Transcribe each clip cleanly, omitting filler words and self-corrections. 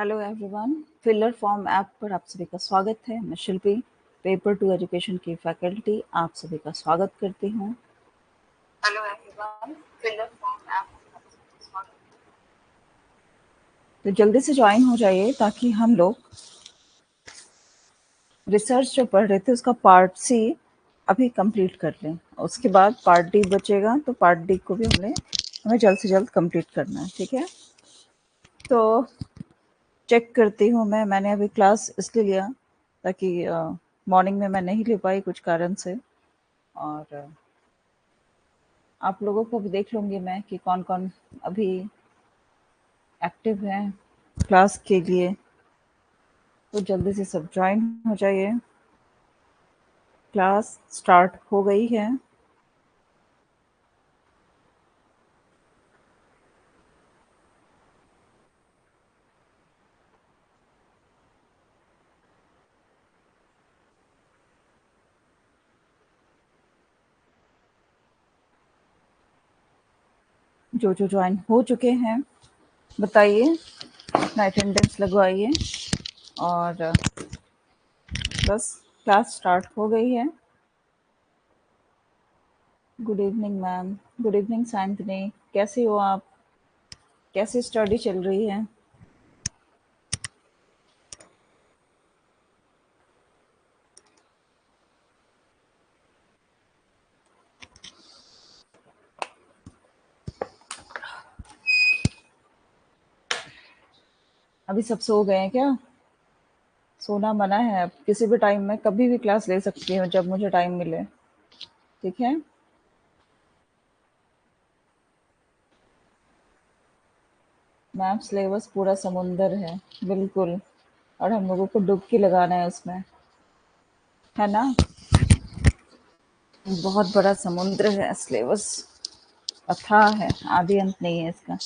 Hello everyone, filler form app पर आप सभी का स्वागत है। मैं शिल्पी, पेपर टू एजुकेशन की फैकल्टी आप सभी का स्वागत करती हूँ। Hello everyone, filler form app पर आप सभी का स्वागत है। तो जल्दी से ज्वाइन हो जाइए ताकि हम लोग रिसर्च जो पढ़ रहे थे उसका पार्ट सी अभी कंप्लीट कर लें। उसके बाद पार्ट डी बचेगा, तो पार्ट डी को भी हमें जल्द से जल्द कंप्लीट करना है, ठीक है। तो चेक करती हूँ मैंने अभी क्लास इसलिए लिया ताकि मॉर्निंग में मैं नहीं ले पाई कुछ कारण से, और आप लोगों को भी देख लूँगी मैं कि कौन कौन अभी एक्टिव हैं क्लास के लिए। तो जल्दी से सब ज्वाइन हो जाइए, क्लास स्टार्ट हो गई है। जो जो ज्वाइन हो चुके हैं बताइए, अपना अटेंडेंस लगवाइए, और बस क्लास स्टार्ट हो गई है। Good evening ma'am, good evening Sayantani, कैसे हो आप? कैसी स्टडी चल रही है? अभी सब सो गए हैं क्या? सोना मना है, अब किसी भी टाइम में कभी भी क्लास ले सकती हूँ जब मुझे टाइम मिले, ठीक है। मैम सिलेबस पूरा समुंदर है, बिल्कुल, और हम लोगों को डुबकी लगाना है उसमें, है ना। बहुत बड़ा समुद्र है सिलेबस, अथाह है, आदि अंत नहीं है इसका।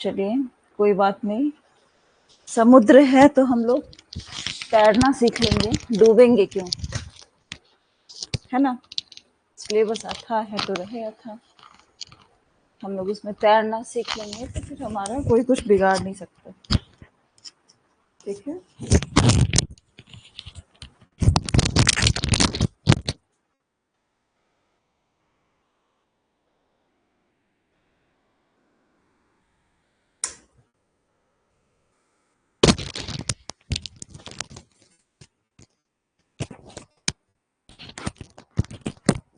चलिए, कोई बात नहीं, समुद्र है तो हम लोग तैरना सीख लेंगे, डूबेंगे क्यों, है ना। सिलेबस अथाह है तो रहे अथाह, हम लोग उसमें तैरना सीख लेंगे तो फिर हमारा कोई कुछ बिगाड़ नहीं सकता, ठीक है।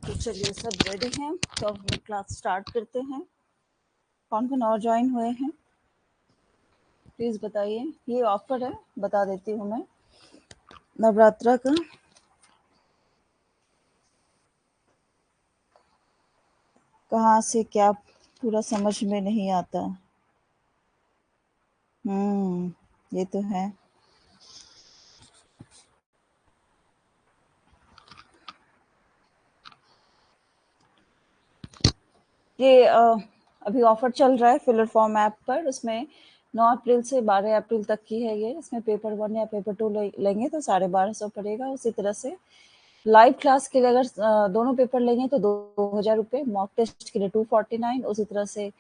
तो चलिए, सब रेडी हैं तो अब हम क्लास स्टार्ट करते हैं। कौन कौन और ज्वाइन हुए हैं प्लीज़ बताइए। ये ऑफर है, बता देती हूँ मैं, नवरात्रा का। कहाँ से क्या पूरा समझ में नहीं आता। ये तो है। ये अभी ऑफर चल रहा है फिलर फॉर्म ऐप पर, उसमें 9 अप्रैल से 12 अप्रैल तक की है ये। इसमें पेपर 1 या पेपर 2 लेंगे तो 1250 पड़ेगा। उसी तरह से लाइव क्लास के लिए अगर दोनों पेपर लेंगे तो 2000 रुपये, मॉक टेस्ट के लिए 249। उसी तरह से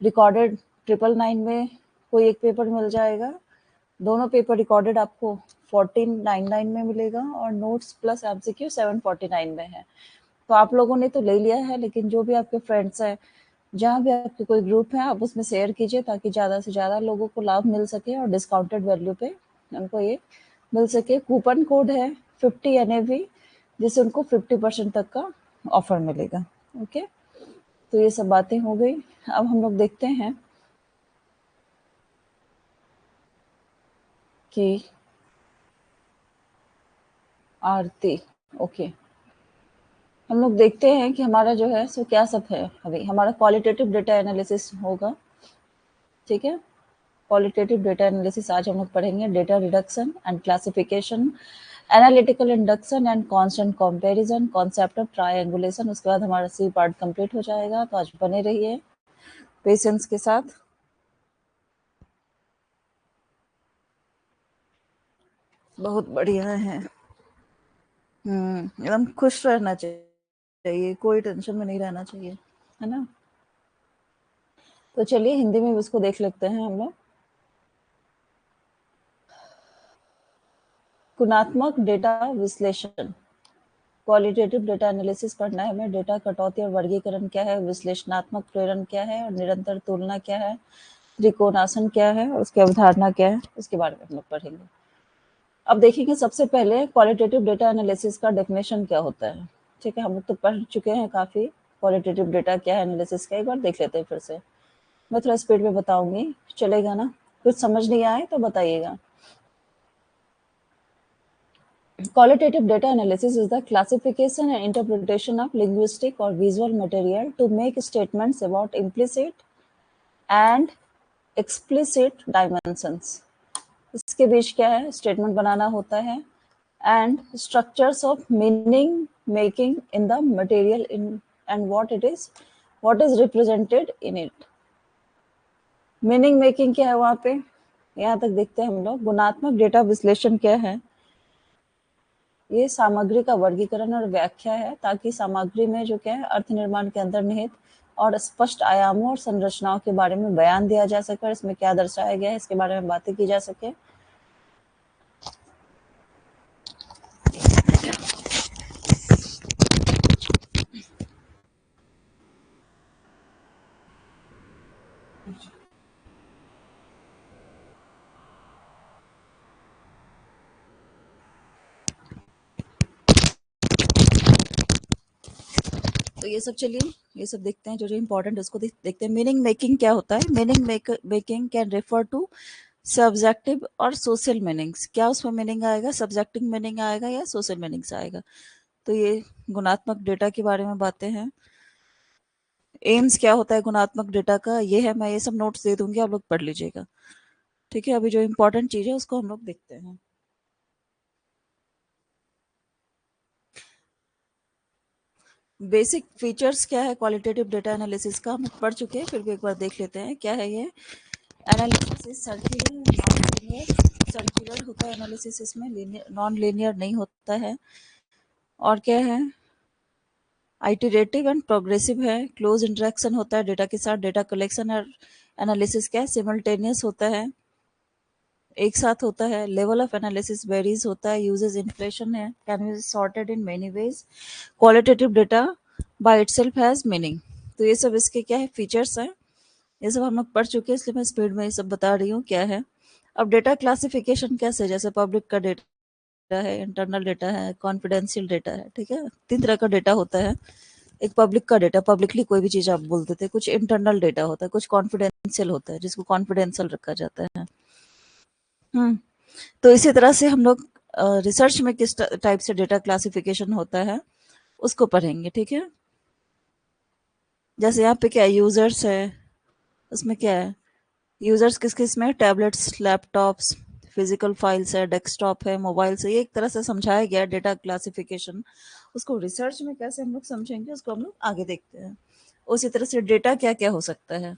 रिकॉर्डेड 999 में कोई एक पेपर मिल जाएगा। दोनों पेपर रिकॉर्डेड आपको 1499 में मिलेगा, और नोट्स प्लस एमसीक्यू 749 में है। तो आप लोगों ने तो ले लिया है, लेकिन जो भी आपके फ्रेंड्स हैं, जहाँ भी आपके कोई ग्रुप है, आप उसमें शेयर कीजिए ताकि ज़्यादा से ज़्यादा लोगों को लाभ मिल सके और डिस्काउंटेड वैल्यू पे उनको ये मिल सके। कूपन कोड है 50 NAV, जिससे उनको 50% तक का ऑफर मिलेगा। ओके, तो ये सब बातें हो गई। अब हम लोग देखते हैं कि आरती, ओके, हम लोग देखते हैं कि हमारा जो है सो क्या सब है। अभी हमारा क्वालिटेटिव डेटा एनालिसिस होगा, ठीक है। क्वालिटेटिव डेटा एनालिसिस आज हम लोग पढ़ेंगे। Data reduction and classification, analytical induction and constant comparison, concept of triangulation. उसके बाद हमारा सी पार्ट कंप्लीट हो जाएगा। तो आज बने रहिए पेशेंस के साथ। बहुत बढ़िया है। एकदम खुश रहना चाहिए। चाहिए, कोई टेंशन में नहीं रहना चाहिए, है ना? तो चलिए हिंदी में भी उसको देख लेते हैं हम लोग। गुणात्मक डेटा विश्लेषण, क्वालिटेटिव डेटा एनालिसिस पढ़ना है हमें। डेटा कटौती और वर्गीकरण क्या है, विश्लेषणात्मक प्रेरण क्या है, और निरंतर तुलना क्या है, त्रिकोणासन क्या है, और उसकी अवधारणा क्या है, उसके बारे में हम लोग पढ़ेंगे। अब देखेंगे सबसे पहले क्वालिटेटिव डेटा एनालिसिस का डेफिनेशन क्या होता है। ठीक है, हम लोग तो पढ़ चुके हैं काफ़ी, क्वालिटेटिव डेटा क्या है एनालिसिस का, एक बार देख लेते हैं फिर से। मैं थोड़ा स्पीड में बताऊंगी, चलेगा ना? कुछ समझ नहीं आए तो बताइएगा। Qualitative data analysis is the classification and interpretation of linguistic or visual material to make statements about implicit and explicit dimensions. इसके बीच क्या है, स्टेटमेंट बनाना होता है, and structures of meaning making in the material in and what is represented in it. Meaning making क्या है वहाँ पे, यहाँ तक देखते हैं हम लोग। गुणात्मक डेटा विश्लेषण क्या है, ये सामग्री का वर्गीकरण और व्याख्या है ताकि सामग्री में जो क्या है अर्थ निर्माण के अंतर्निहित और स्पष्ट आयामों और संरचनाओं के बारे में बयान दिया जा सके, और इसमें क्या दर्शाया गया है इसके बारे में बातें की जा सके। तो ये सब चलिए, ये सब देखते हैं जो जो इम्पोर्टेंट है उसको देखते हैं। मीनिंग मेकिंग क्या होता है, meaning making can refer to subjective और सोशल मीनिंग्स। क्या उसमें मीनिंग आएगा, सब्जेक्टिव मीनिंग आएगा या सोशल मीनिंग्स आएगा। तो ये गुणात्मक डेटा के बारे में बातें हैं। एम्स क्या होता है गुणात्मक डेटा का, ये है, मैं ये सब नोट्स दे दूंगी, आप लोग पढ़ लीजिएगा। ठीक है, अभी जो इम्पोर्टेंट चीज है उसको हम लोग देखते हैं। बेसिक फीचर्स क्या है क्वालिटेटिव डेटा एनालिसिस का, हम पढ़ चुके हैं, फिर भी एक बार देख लेते हैं क्या है ये। Analysis is circular non linear, circular होता है एनालिसिस, इसमें नॉन लीनियर नहीं होता है। और क्या है, आइटरेटिव एंड प्रोग्रेसिव है, क्लोज इंटरेक्शन होता है डेटा के साथ। डेटा कलेक्शन और एनालिसिस क्या है, सिमल्टेनियस होता है, एक साथ होता है। लेवल ऑफ एनालिसिस वेरीज होता है, यूजेस इन्फ्लेशन है, can be sorted in many ways. Qualitative data by itself has meaning. तो ये सब इसके क्या है, फीचर्स हैं। ये सब हम लोग पढ़ चुके हैं, इसलिए मैं स्पीड में ये सब बता रही हूँ क्या है। अब डेटा क्लासिफिकेशन कैसे, जैसे पब्लिक का डेटा है, इंटरनल डेटा है, कॉन्फिडेंशियल डेटा है। ठीक है, 3 तरह का डेटा होता है। एक पब्लिक का डेटा, पब्लिकली कोई भी चीज आप बोल देते हैं। कुछ इंटरनल डेटा होता है, कुछ कॉन्फिडेंशियल होता है जिसको कॉन्फिडेंशियल रखा जाता है। हम्म। तो इसी तरह से हम लोग रिसर्च में किस टाइप से डेटा क्लासिफिकेशन होता है उसको पढ़ेंगे। ठीक है, जैसे यहाँ पे क्या यूजर्स है, उसमें क्या है, यूजर्स किस किस में, टैबलेट्स, लैपटॉप्स, फिजिकल फाइल्स है, डेस्कटॉप है, मोबाइल से। ये एक तरह से समझाया गया डेटा क्लासिफिकेशन। उसको रिसर्च में कैसे हम लोग समझेंगे उसको हम लोग आगे देखते हैं। उसी तरह से डेटा क्या क्या हो सकता है,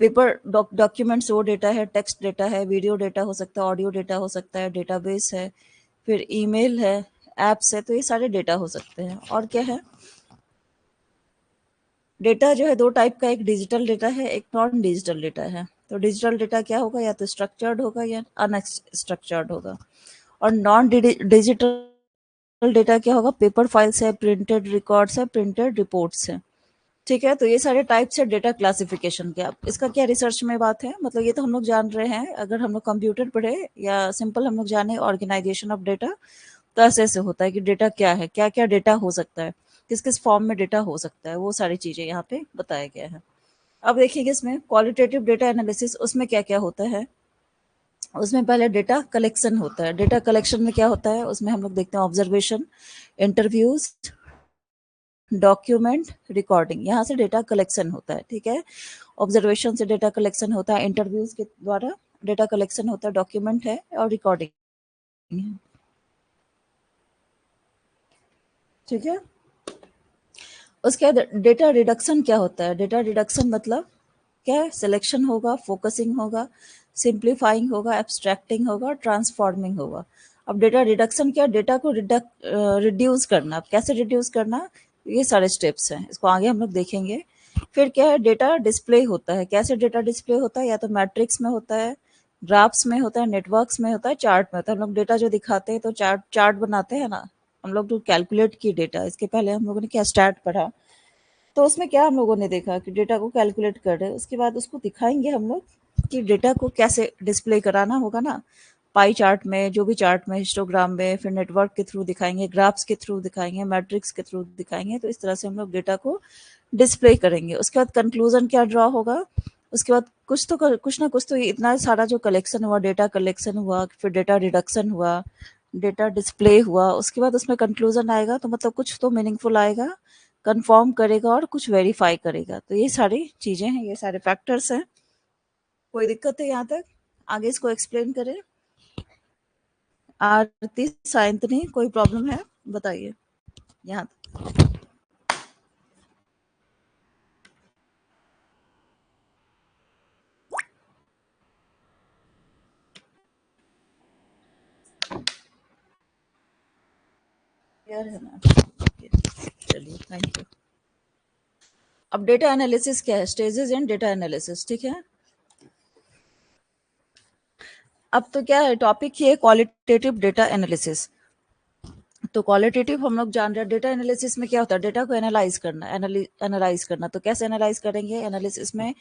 पेपर डॉक्यूमेंट्स वो डेटा है, टेक्स्ट डेटा है, वीडियो डेटा हो सकता है, ऑडियो डेटा हो सकता है, डेटाबेस है, फिर ईमेल है, एप्स है। तो ये सारे डेटा हो सकते हैं। और क्या है, डेटा जो है 2 टाइप का, एक डिजिटल डेटा है, एक नॉन डिजिटल डेटा है। तो डिजिटल डेटा क्या होगा, या तो स्ट्रक्चर्ड होगा या अनस्ट्रक्चर्ड होगा। और नॉन डिजिटल डेटा क्या होगा, पेपर फाइल्स है, प्रिंटेड रिकॉर्ड्स है, प्रिंटेड रिपोर्ट्स है। ठीक है, तो ये सारे टाइप्स है डेटा क्लासिफिकेशन के। अब इसका क्या रिसर्च में बात है, मतलब ये तो हम लोग जान रहे हैं, अगर हम लोग कंप्यूटर पढ़े या सिंपल हम लोग जाने ऑर्गेनाइजेशन ऑफ डेटा, तो ऐसे ऐसे होता है कि डेटा क्या है, क्या क्या डेटा हो सकता है, किस किस फॉर्म में डेटा हो सकता है, वो सारी चीजें यहाँ पे बताया गया है। अब देखिए इसमें क्वालिटेटिव डेटा एनालिसिस, उसमें क्या क्या होता है। उसमें पहले डेटा कलेक्शन होता है। डेटा कलेक्शन में क्या होता है, उसमें हम लोग देखते हैं ऑब्जर्वेशन, इंटरव्यूज, डॉक्यूमेंट, रिकॉर्डिंग, यहाँ से डेटा कलेक्शन होता है। ठीक है, ऑब्जर्वेशन से डेटा कलेक्शन होता है, इंटरव्यूज के द्वारा डेटा कलेक्शन होता है, डॉक्यूमेंट है और रिकॉर्डिंग है। ठीक है, उसके बाद डेटा रिडक्शन क्या होता है। डेटा रिडक्शन मतलब क्या है, सिलेक्शन होगा, फोकसिंग होगा, सिंप्लीफाइंग होगा, एब्स्ट्रैक्टिंग होगा, ट्रांसफॉर्मिंग होगा। अब डेटा रिडक्शन क्या, डेटा को रिड्यूस करना। अब कैसे रिड्यूस करना, ये सारे स्टेप्स हैं, इसको आगे हम लोग देखेंगे। फिर क्या है, डेटा डिस्प्ले होता है। कैसे डेटा डिस्प्ले होता है, या तो मैट्रिक्स में होता है, ग्राफ्स में होता है, नेटवर्क्स में होता है, चार्ट में होता है। हम लोग डेटा जो दिखाते हैं तो चार्ट चार्ट बनाते हैं ना, हम लोग जो कैलकुलेट की डेटा, इसके पहले हम लोगों ने क्या स्टार्ट पढ़ा, तो उसमें क्या हम लोगों ने देखा कि डेटा को कैलकुलेट कर रहे हैं, उसके बाद उसको दिखाएंगे हम लोग कि डेटा को कैसे डिस्प्ले कराना होगा ना, पाई चार्ट में, जो भी चार्ट में, हिस्टोग्राम में, फिर नेटवर्क के थ्रू दिखाएंगे, ग्राफ्स के थ्रू दिखाएंगे, मैट्रिक्स के थ्रू दिखाएंगे। तो इस तरह से हम लोग डेटा को डिस्प्ले करेंगे। उसके बाद कंक्लूजन क्या ड्रॉ होगा, उसके बाद कुछ ना कुछ तो ये इतना सारा जो कलेक्शन हुआ, डेटा कलेक्शन हुआ, फिर डेटा रिडक्शन हुआ, डेटा डिस्प्ले हुआ, उसके बाद उसमें कंक्लूजन आएगा, तो मतलब कुछ तो मीनिंगफुल आएगा, कंफर्म करेगा और कुछ वेरीफाई करेगा। तो ये सारी चीजें हैं, ये सारे फैक्टर्स हैं। कोई दिक्कत है यहाँ तक, आगे इसको एक्सप्लेन करें? आरती, सायंतनी, कोई प्रॉब्लम है, बताइए यहाँ तक। क्लियर है ना? चलिए, थैंक यू। अब डेटा एनालिसिस क्या है, स्टेजेस इन डेटा एनालिसिस, ठीक है। अब तो क्या है, टॉपिक ये क्वालिटेटिव डेटा एनालिसिस। तो क्वालिटेटिव हम लोग जान रहे हैं, डेटा एनालिसिस में क्या होता है, डेटा को एनालाइज करना, एनालाइज करना। तो कैसे एनालाइज करेंगे, एनालिसिस में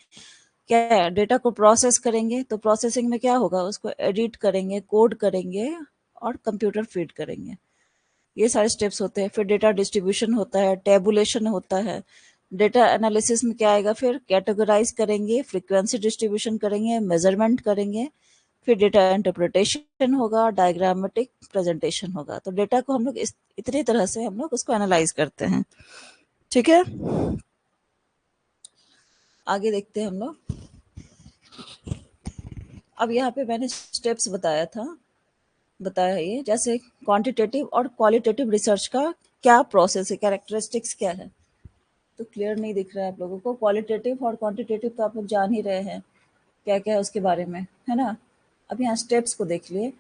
क्या है, डेटा को प्रोसेस करेंगे, तो प्रोसेसिंग में क्या होगा, उसको एडिट करेंगे, कोड करेंगे और कंप्यूटर फीड करेंगे। ये सारे स्टेप्स होते हैं। फिर डेटा डिस्ट्रीब्यूशन होता है, टेबुलेशन होता है। डेटा एनालिसिस में क्या आएगा, फिर कैटेगराइज करेंगे, फ्रीक्वेंसी डिस्ट्रीब्यूशन करेंगे, मेजरमेंट करेंगे, फिर डेटा इंटरप्रिटेशन होगा, डायग्रामेटिक प्रेजेंटेशन होगा। तो डेटा को हम लोग इस इतनी तरह से हम लोग उसको एनालाइज करते हैं, ठीक है। आगे देखते हैं हम लोग। अब यहाँ पे मैंने स्टेप्स बताया है, ये जैसे क्वांटिटेटिव और क्वालिटेटिव रिसर्च का क्या प्रोसेस है, कैरेक्टरिस्टिक्स क्या है। तो क्लियर नहीं दिख रहा है आप लोगों को, क्वालिटेटिव और क्वांटिटेटिव तो आप लोग जान ही रहे हैं क्या क्या है उसके बारे में, है ना। अब यहाँ स्टेप्स को देख लिए।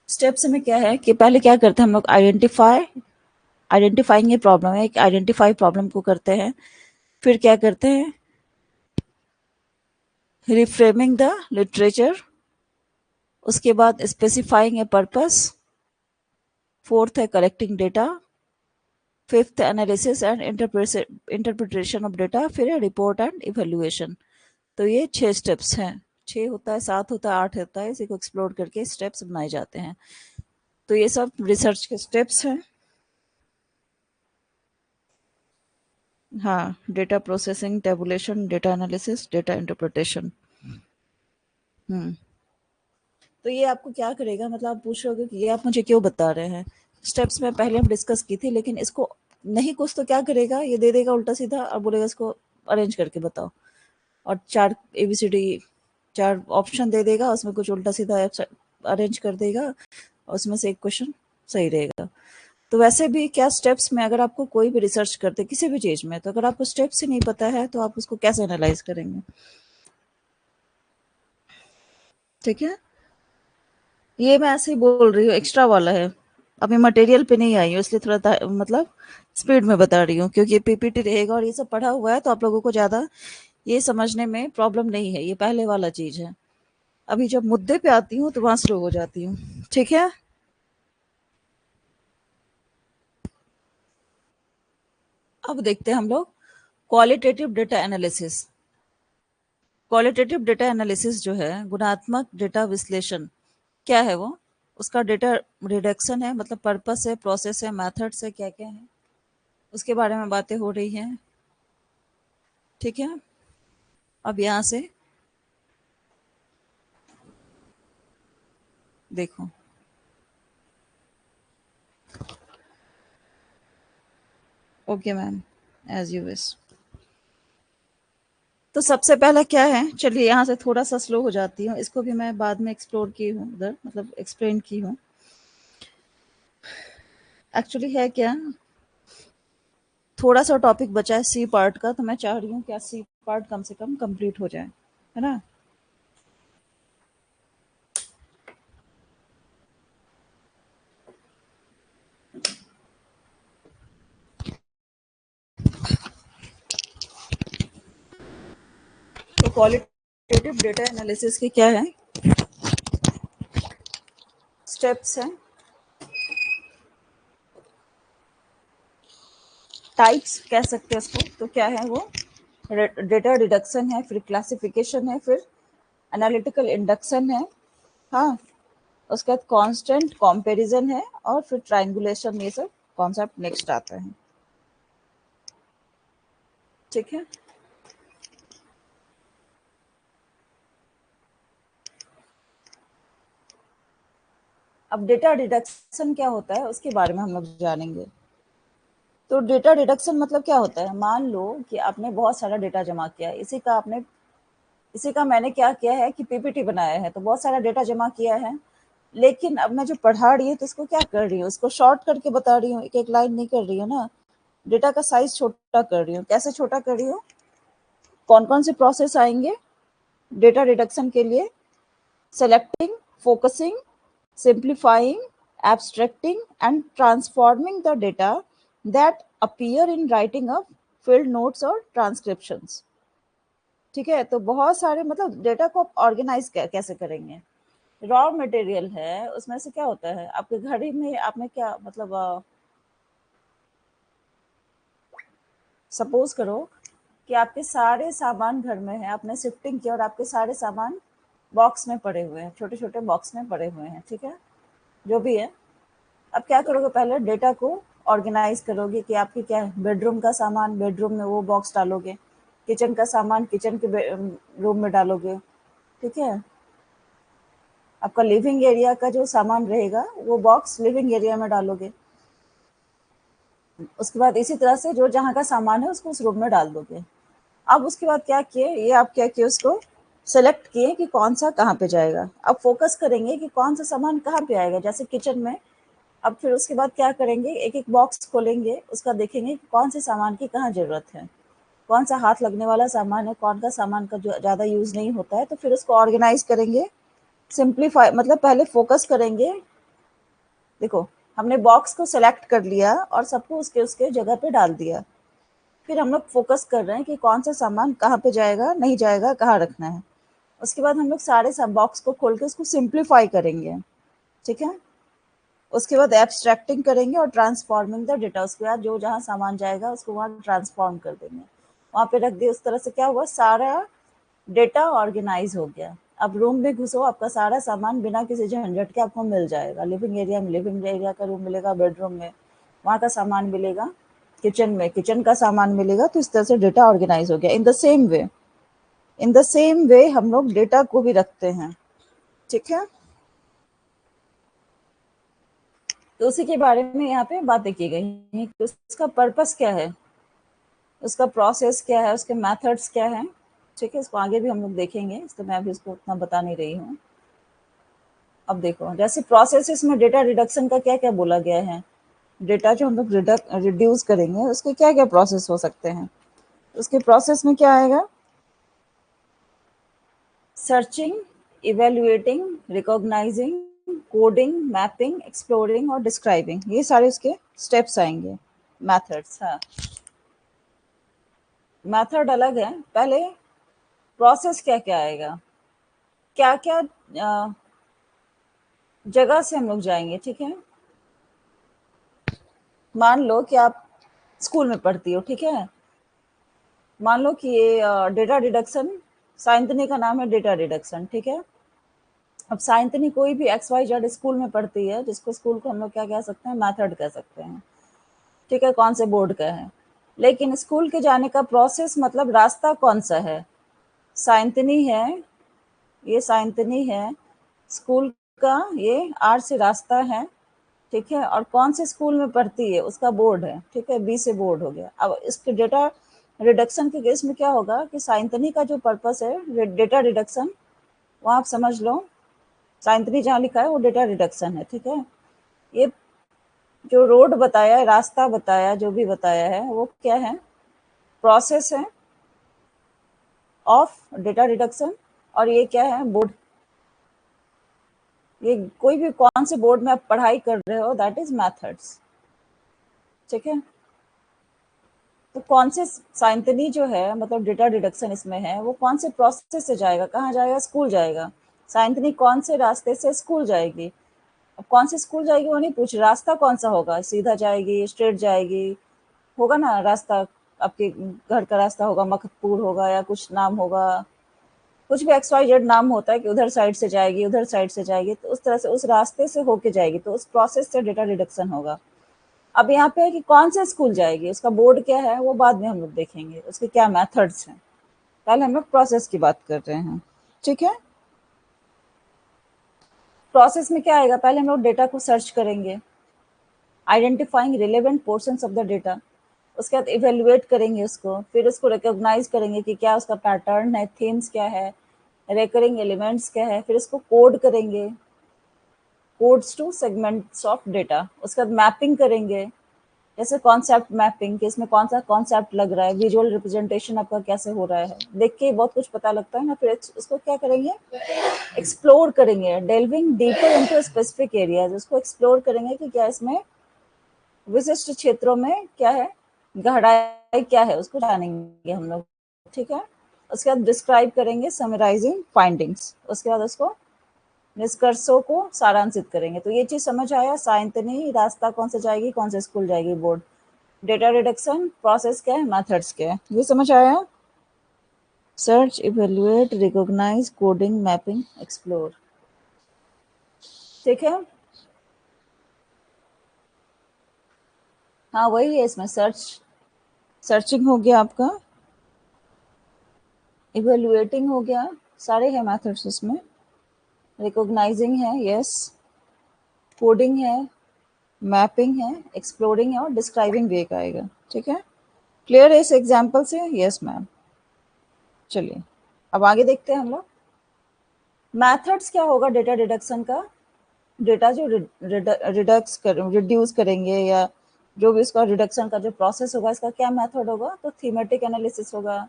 स्टेप्स में क्या है कि पहले क्या करते हैं हम लोग, आइडेंटिफाइंग ये प्रॉब्लम है, एक आइडेंटिफाई प्रॉब्लम को करते हैं। फिर क्या करते हैं, रिफ्रेमिंग द लिटरेचर। उसके बाद स्पेसिफाइंग ए पर्पस। फोर्थ है collecting data. Fifth analysis and interpretation of data. फिर है रिपोर्ट एंड इवेल्युएशन। तो ये 6 स्टेप्स हैं। 6 होता है, 7 होता है, 8 होता है, इसी को एक्सप्लोर करके स्टेप्स बनाए जाते हैं। तो ये सब रिसर्च के स्टेप्स हैं। हाँ, data processing, tabulation, data analysis, data interpretation. हम्म। तो ये आपको क्या करेगा, मतलब आप पूछ रहे हो कि ये आप मुझे क्यों बता रहे हैं। स्टेप्स में पहले हम डिस्कस की थी, लेकिन इसको नहीं कुछ तो क्या करेगा, ये दे देगा उल्टा सीधा और बोलेगा इसको अरेंज करके बताओ। और 4 एबीसीडी 4 ऑप्शन दे देगा, उसमें कुछ उल्टा सीधा अरेंज कर देगा और उसमें से एक क्वेश्चन सही रहेगा। तो वैसे भी क्या, स्टेप्स में अगर आपको कोई भी रिसर्च करते किसी भी चीज में, तो अगर आपको स्टेप्स ही नहीं पता है तो आप उसको कैसे एनालाइज करेंगे, ठीक है। ये मैं ऐसे ही बोल रही हूँ, एक्स्ट्रा वाला है। अभी मटेरियल पे नहीं आई हूँ, इसलिए थोड़ा मतलब स्पीड में बता रही हूँ, क्योंकि पीपीटी रहेगा और ये सब पढ़ा हुआ है, तो आप लोगों को ज्यादा ये समझने में प्रॉब्लम नहीं है, ये पहले वाला चीज है। अभी जब मुद्दे पे आती हूँ तो वहां स्लो हो जाती हूँ, ठीक है। अब देखते हैं हम लोग qualitative data analysis. Qualitative data analysis जो है, गुणात्मक डेटा विश्लेषण, क्या है वो, उसका डेटा रिडक्शन है, मतलब पर्पस है, प्रोसेस है, मेथड्स है, क्या क्या है, उसके बारे में बातें हो रही हैं, ठीक है। अब यहाँ से देखो, okay ma'am, as you wish. तो सबसे पहला क्या है, चलिए यहाँ से थोड़ा सा स्लो हो जाती हूँ, इसको भी मैं बाद में एक्सप्लोर की हूँ उधर, मतलब एक्सप्लेन की हूँ। एक्चुअली है क्या, थोड़ा सा टॉपिक बचा है सी पार्ट का, तो मैं चाह रही हूँ कि सी पार्ट कम से कम कंप्लीट हो जाए, है ना। तो क्वालिटेटिव डेटा एनालिसिस के क्या है स्टेप्स हैं, टाइप्स कह सकते हैं उसको। तो क्या है वो, डेटा रिडक्शन है, फिर क्लासिफिकेशन है, फिर एनालिटिकल इंडक्शन है, हाँ, उसके बाद कांस्टेंट कंपैरिजन है, और फिर ट्रायंगुलेशन, ये सब कॉन्सेप्ट नेक्स्ट आता है। ठीक है, अब डेटा रिडक्शन क्या होता है उसके बारे में हम लोग जानेंगे। तो डेटा रिडक्शन मतलब क्या होता है, मान लो कि आपने बहुत सारा डेटा जमा किया, इसी का मैंने क्या किया है कि पीपीटी बनाया है, तो बहुत सारा डेटा जमा किया है, लेकिन अब मैं जो पढ़ा रही हूँ तो इसको क्या कर रही हूँ, उसको शॉर्ट करके बता रही हूँ, एक एक लाइन नहीं कर रही हूँ ना, डेटा का साइज छोटा कर रही हूँ। कैसे छोटा कर रही हूँ, कौन कौन से प्रोसेस आएंगे डेटा रिडक्शन के लिए, selecting, focusing, simplifying, abstracting, and transforming the data that appear in writing of field notes और transcriptions। ठीक है, तो बहुत सारे मतलब डेटा को आप ऑर्गेनाइज कैसे करेंगे। रॉ मटेरियल है, उसमें से क्या होता है, आपके घर ही में आपने क्या मतलब सपोज करो कि आपके सारे सामान घर में है, आपने शिफ्टिंग किया और आपके सारे सामान बॉक्स में पड़े हुए हैं, छोटे छोटे बॉक्स में पड़े हुए हैं, ठीक है, जो भी है। अब क्या करोगे, पहले डेटा को ऑर्गेनाइज करोगे कि आपकी क्या है, बेडरूम का सामान बेडरूम में वो बॉक्स डालोगे, किचन का सामान किचन के रूम में डालोगे, ठीक है, आपका लिविंग एरिया का जो सामान रहेगा वो बॉक्स लिविंग एरिया में डालोगे, उसके बाद इसी तरह से जो जहाँ का सामान है उसको उस रूम में डाल दोगे। अब उसके बाद क्या किए, ये आप क्या किए, उसको सेलेक्ट किए कि कौन सा कहाँ पे जाएगा। अब फोकस करेंगे कि कौन सा सामान कहाँ पे आएगा, जैसे किचन में। अब फिर उसके बाद क्या करेंगे, एक एक बॉक्स खोलेंगे, उसका देखेंगे कि कौन से सामान की कहाँ ज़रूरत है, कौन सा हाथ लगने वाला सामान है, कौन का सामान का जो ज़्यादा यूज़ नहीं होता है, तो फिर उसको ऑर्गेनाइज करेंगे, सिंप्लीफाई, मतलब पहले फोकस करेंगे। देखो, हमने बॉक्स को सेलेक्ट कर लिया और सबको उसके उसके जगह पे डाल दिया, फिर हम लोग फोकस कर रहे हैं कि कौन सा सामान कहाँ पे जाएगा, नहीं जाएगा, कहाँ रखना है। उसके बाद हम लोग सारे सब बॉक्स को खोल के उसको सिंप्लीफाई करेंगे, ठीक है। उसके बाद एब्स्ट्रैक्टिंग करेंगे और ट्रांसफॉर्मिंग द डेटा, उसके बाद जो जहाँ सामान जाएगा उसको वहाँ ट्रांसफॉर्म कर देंगे, वहाँ पे रख दिए। उस तरह से क्या हुआ, सारा डेटा ऑर्गेनाइज हो गया। अब रूम में घुसो, आपका सारा सामान बिना किसी झंझट के आपको मिल जाएगा। लिविंग एरिया में लिविंग एरिया का रूम मिलेगा, बेडरूम में वहाँ का सामान मिलेगा, किचन में किचन का सामान मिलेगा। तो इस तरह से डेटा ऑर्गेनाइज हो गया। इन द सेम वे हम लोग डेटा को भी रखते हैं, ठीक है। तो उसी के बारे में यहाँ पे बातें की गई हैं कि उसका पर्पस क्या है, उसका प्रोसेस क्या है, उसके मेथड्स क्या है, ठीक है। इसको आगे भी हम लोग देखेंगे, तो मैं अभी इसको उतना बता नहीं रही हूँ। अब देखो, जैसे प्रोसेसेस में डेटा रिडक्शन का क्या क्या बोला गया है, डेटा जो हम लोग रिड्यूस करेंगे उसके क्या क्या प्रोसेस हो सकते हैं। उसके प्रोसेस में क्या आएगा, searching, evaluating, recognising, coding, mapping, exploring और डिस्क्राइबिंग, ये सारे उसके स्टेप्स आएंगे, मेथड्स। हाँ, मेथड अलग है। पहले प्रोसेस क्या क्या आएगा, क्या क्या जगह से हम लोग जाएंगे, ठीक है। मान लो कि आप स्कूल में पढ़ती हो, ठीक है। मान लो कि ये डेटा रिडक्शन, साइंतनी का नाम है डेटा रिडक्शन, ठीक है। अब साइंतनी कोई भी एक्स वाई जेड स्कूल में पढ़ती है, जिसको स्कूल को हम लोग क्या कह सकते हैं, मेथड कह सकते हैं, ठीक है, कौन से बोर्ड का है। लेकिन स्कूल के जाने का प्रोसेस मतलब रास्ता कौन सा है, साइंतनी है, ये साइंतनी है स्कूल का, ये आर से रास्ता है, ठीक है। और कौन से स्कूल में पढ़ती है उसका बोर्ड है, ठीक है, बी से बोर्ड हो गया। अब इसके डेटा रिडक्शन के केस में क्या होगा कि साइंतनी का जो पर्पस है डेटा रिडक्शन, वो आप समझ लो, साइंतनी जहाँ लिखा है वो डेटा रिडक्शन है, ठीक है। ये जो रोड बताया, रास्ता बताया, जो भी बताया है वो क्या है, प्रोसेस है ऑफ डेटा रिडक्शन। और ये क्या है, बोर्ड, ये कोई भी कौन से बोर्ड में आप पढ़ाई कर रहे हो, दैट इज मैथड्स, ठीक है। तो कौन से साइंतनी जो है, मतलब डेटा डिडक्शन इसमें है, वो कौन से प्रोसेस से जाएगा, कहाँ जाएगा, स्कूल जाएगा। साइंतनी कौन से रास्ते से स्कूल जाएगी। अब कौन से स्कूल जाएगी वो नहीं पूछ, रास्ता कौन सा होगा, सीधा जाएगी, स्ट्रेट जाएगी, होगा ना रास्ता, आपके घर का रास्ता होगा, मखतपुर होगा या कुछ नाम होगा, कुछ भी एक्स वाई जेड नाम होता है कि उधर साइड से जाएगी, उधर साइड से जाएगी, तो उस तरह से उस रास्ते से होके जाएगी, तो उस प्रोसेस से डेटा डिडक्शन होगा। अब यहाँ पे है कि कौन से स्कूल जाएगी, उसका बोर्ड क्या है, वो बाद में हम लोग देखेंगे, उसके क्या मेथड्स हैं। पहले हम लोग प्रोसेस की बात कर रहे हैं, ठीक है। प्रोसेस में क्या आएगा, पहले हम लोग डेटा को सर्च करेंगे, identifying relevant portions of the data, उसके बाद इवेल्युएट करेंगे उसको, फिर उसको रिकॉग्नाइज करेंगे कि क्या उसका पैटर्न है, थीम्स क्या है, रिकरिंग एलिमेंट्स क्या है, फिर इसको कोड करेंगे, codes two segments of data, उसके बाद मैपिंग करेंगे, जैसे कॉन्सेप्ट मैपिंग, कि इसमें कौन सा कॉन्सेप्ट लग रहा है, विजुअल रिप्रेजेंटेशन आपका कैसे हो रहा है, देख के बहुत कुछ पता लगता है ना। फिर उसको क्या करेंगे, एक्सप्लोर करेंगे, डेल्विंग डीपर इनटू स्पेसिफिक एरियाज, उसको एक्सप्लोर करेंगे कि क्या इसमें विशिष्ट क्षेत्रों में क्या है, गहराई क्या है, उसको जानेंगे हम लोग, ठीक है। उसके बाद डिस्क्राइब करेंगे, समराइजिंग फाइंडिंग्स, उसके बाद उसको निष्कर्षों को सारांशित करेंगे। तो ये चीज समझ आया, साइंतनी रास्ता कौन सा जाएगी, कौन से स्कूल जाएगी, बोर्ड, डेटा रिडक्शन प्रोसेस क्या है, मेथड्स क्या है, ये समझ आया। Search, evaluate, recognise, coding, mapping, explore, ठीक है। हाँ वही है, इसमें सर्चिंग हो गया आपका, इवेल्युएटिंग हो गया, सारे हैं मेथड्स इसमें, रिकॉग्नाइजिंग है, यस, कोडिंग है, मैपिंग है, एक्सप्लोरिंग है, और डिस्क्राइबिंग भी एक आएगा, ठीक है। क्लियर है इस एग्जाम्पल से, यस मैम। चलिए अब आगे देखते हैं हम लोग, मैथड्स क्या होगा डेटा डिडक्शन का, डेटा जो रिड्यूस करेंगे, या जो भी इसका रिडक्शन का जो प्रोसेस होगा, इसका क्या मेथड होगा, तो थीमेटिक एनालिसिस होगा,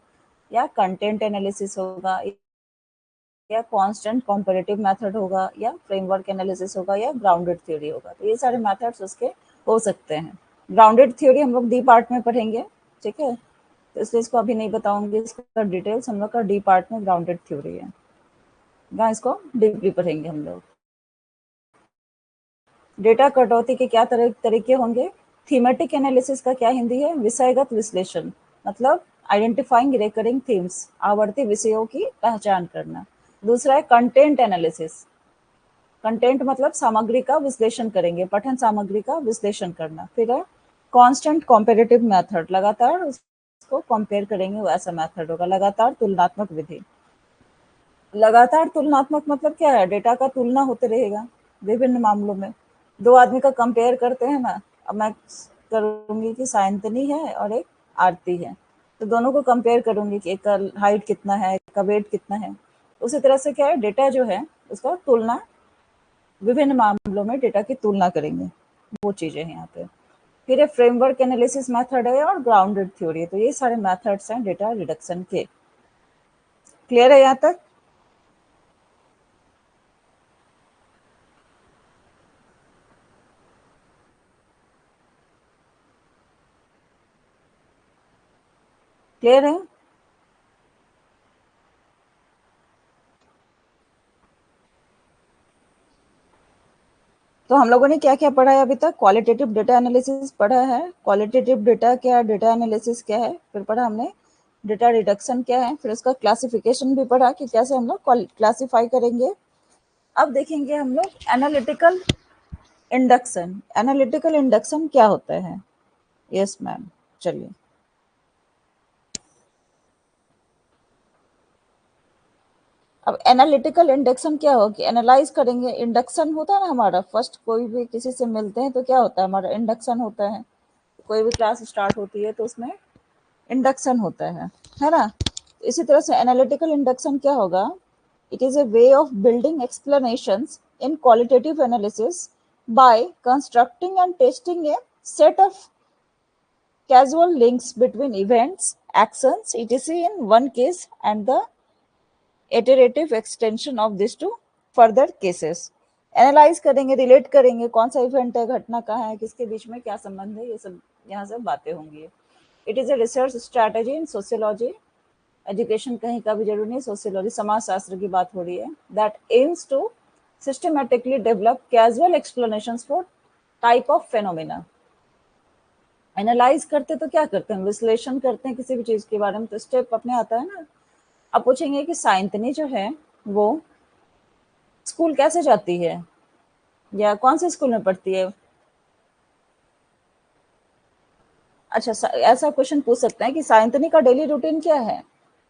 या कंटेंट एनालिसिस होगा, या कांस्टेंट कंपैरेटिव मेथड होगा, या फ्रेमवर्क एनालिसिस होगा, या ग्राउंडेड थ्योरी होगा। तो ये सारे मेथड्स उसके हो सकते हैं। ग्राउंडेड थ्योरी हम लोग डी पार्ट में पढ़ेंगे, ठीक है, तो इसलिए इसको अभी नहीं बताऊंगी, इसका डिटेल्स हम लोग का डी पार्ट में ग्राउंडेड थ्योरी है, जहाँ इसको डीपली पढ़ेंगे हम लोग। डेटा कटौती के क्या तरीके होंगे, थीमेटिक एनालिसिस का क्या हिंदी है, विषयगत विश्लेषण, मतलब आइडेंटिफाइंग रिकरिंग थीम्स, आवर्ती विषयों की पहचान करना। दूसरा है कंटेंट एनालिसिस, कंटेंट मतलब सामग्री का विश्लेषण करेंगे, पठन सामग्री का विश्लेषण करना। फिर है कांस्टेंट कॉम्पेरेटिव मेथड, लगातार उसको कंपेयर करेंगे, वो ऐसा मेथड होगा। लगातार तुलनात्मक विधि, लगातार तुलनात्मक मतलब क्या है, डेटा का तुलना होते रहेगा विभिन्न मामलों में। दो आदमी का कंपेयर करते हैं ना, अब मैं करूंगी कि सायंतनी है और एक आरती है, तो दोनों को कंपेयर करूंगी कि एक का हाइट कितना है, एक का वेट कितना है। उसी तरह से क्या है, डेटा जो है उसका तुलना, विभिन्न मामलों में डेटा की तुलना करेंगे, वो चीजें हैं यहाँ पे। फिर फ्रेमवर्क एनालिसिस मेथड है और ग्राउंडेड थ्योरी है। तो ये सारे मेथड्स हैं डेटा रिडक्शन के। क्लियर है यहाँ तक? क्लियर है? तो हम लोगों ने क्या क्या पढ़ा है अभी तक, क्वालिटेटिव डेटा एनालिसिस पढ़ा है, क्वालिटेटिव डेटा क्या है, डेटा एनालिसिस क्या है, फिर पढ़ा हमने डेटा रिडक्शन क्या है, फिर उसका क्लासिफिकेशन भी पढ़ा कि कैसे हम लोग क्लासिफाई करेंगे। अब देखेंगे हम लोग एनालिटिकल इंडक्शन, एनालिटिकल इंडक्शन क्या होता है। यस मैम, चलिए। अब एनालिटिकल इंडक्शन क्या होगा कि एनालाइज करेंगे, इंडक्शन होता है ना हमारा, फर्स्ट कोई भी किसी से मिलते हैं तो क्या होता है, हमारा इंडक्शन होता है। कोई भी क्लास स्टार्ट होती है तो उसमें इंडक्शन होता है ना। इसी तरह से एनालिटिकल इंडक्शन क्या होगा, it is a way of building explanations in qualitative analysis bye constructing and tasting a set of casual links between events, actions, etc. in one case and the iterative extension of this to further cases. Analyse करेंगे, relate करेंगे, कौन सा event है, घटना कहाँ है, किसके बीच में क्या संबंध है, ये सब यहाँ से बातें होंगी। It is a research strategy in sociology, education कहीं का भी जरूरी नहीं, सोशियोलॉजी समाज शास्त्र की बात हो रही है, that aims to systematically develop casual explanations for type of phenomena. Analyse करते तो क्या करते हैं, विश्लेषण करते हैं किसी भी चीज के बारे में, तो स्टेप अपने आता है ना। अब पूछेंगे कि साइंतनी जो है वो स्कूल कैसे जाती है या कौन से स्कूल में पढ़ती है। अच्छा, ऐसा क्वेश्चन पूछ सकते हैं कि साइंतनी का डेली रूटीन क्या है,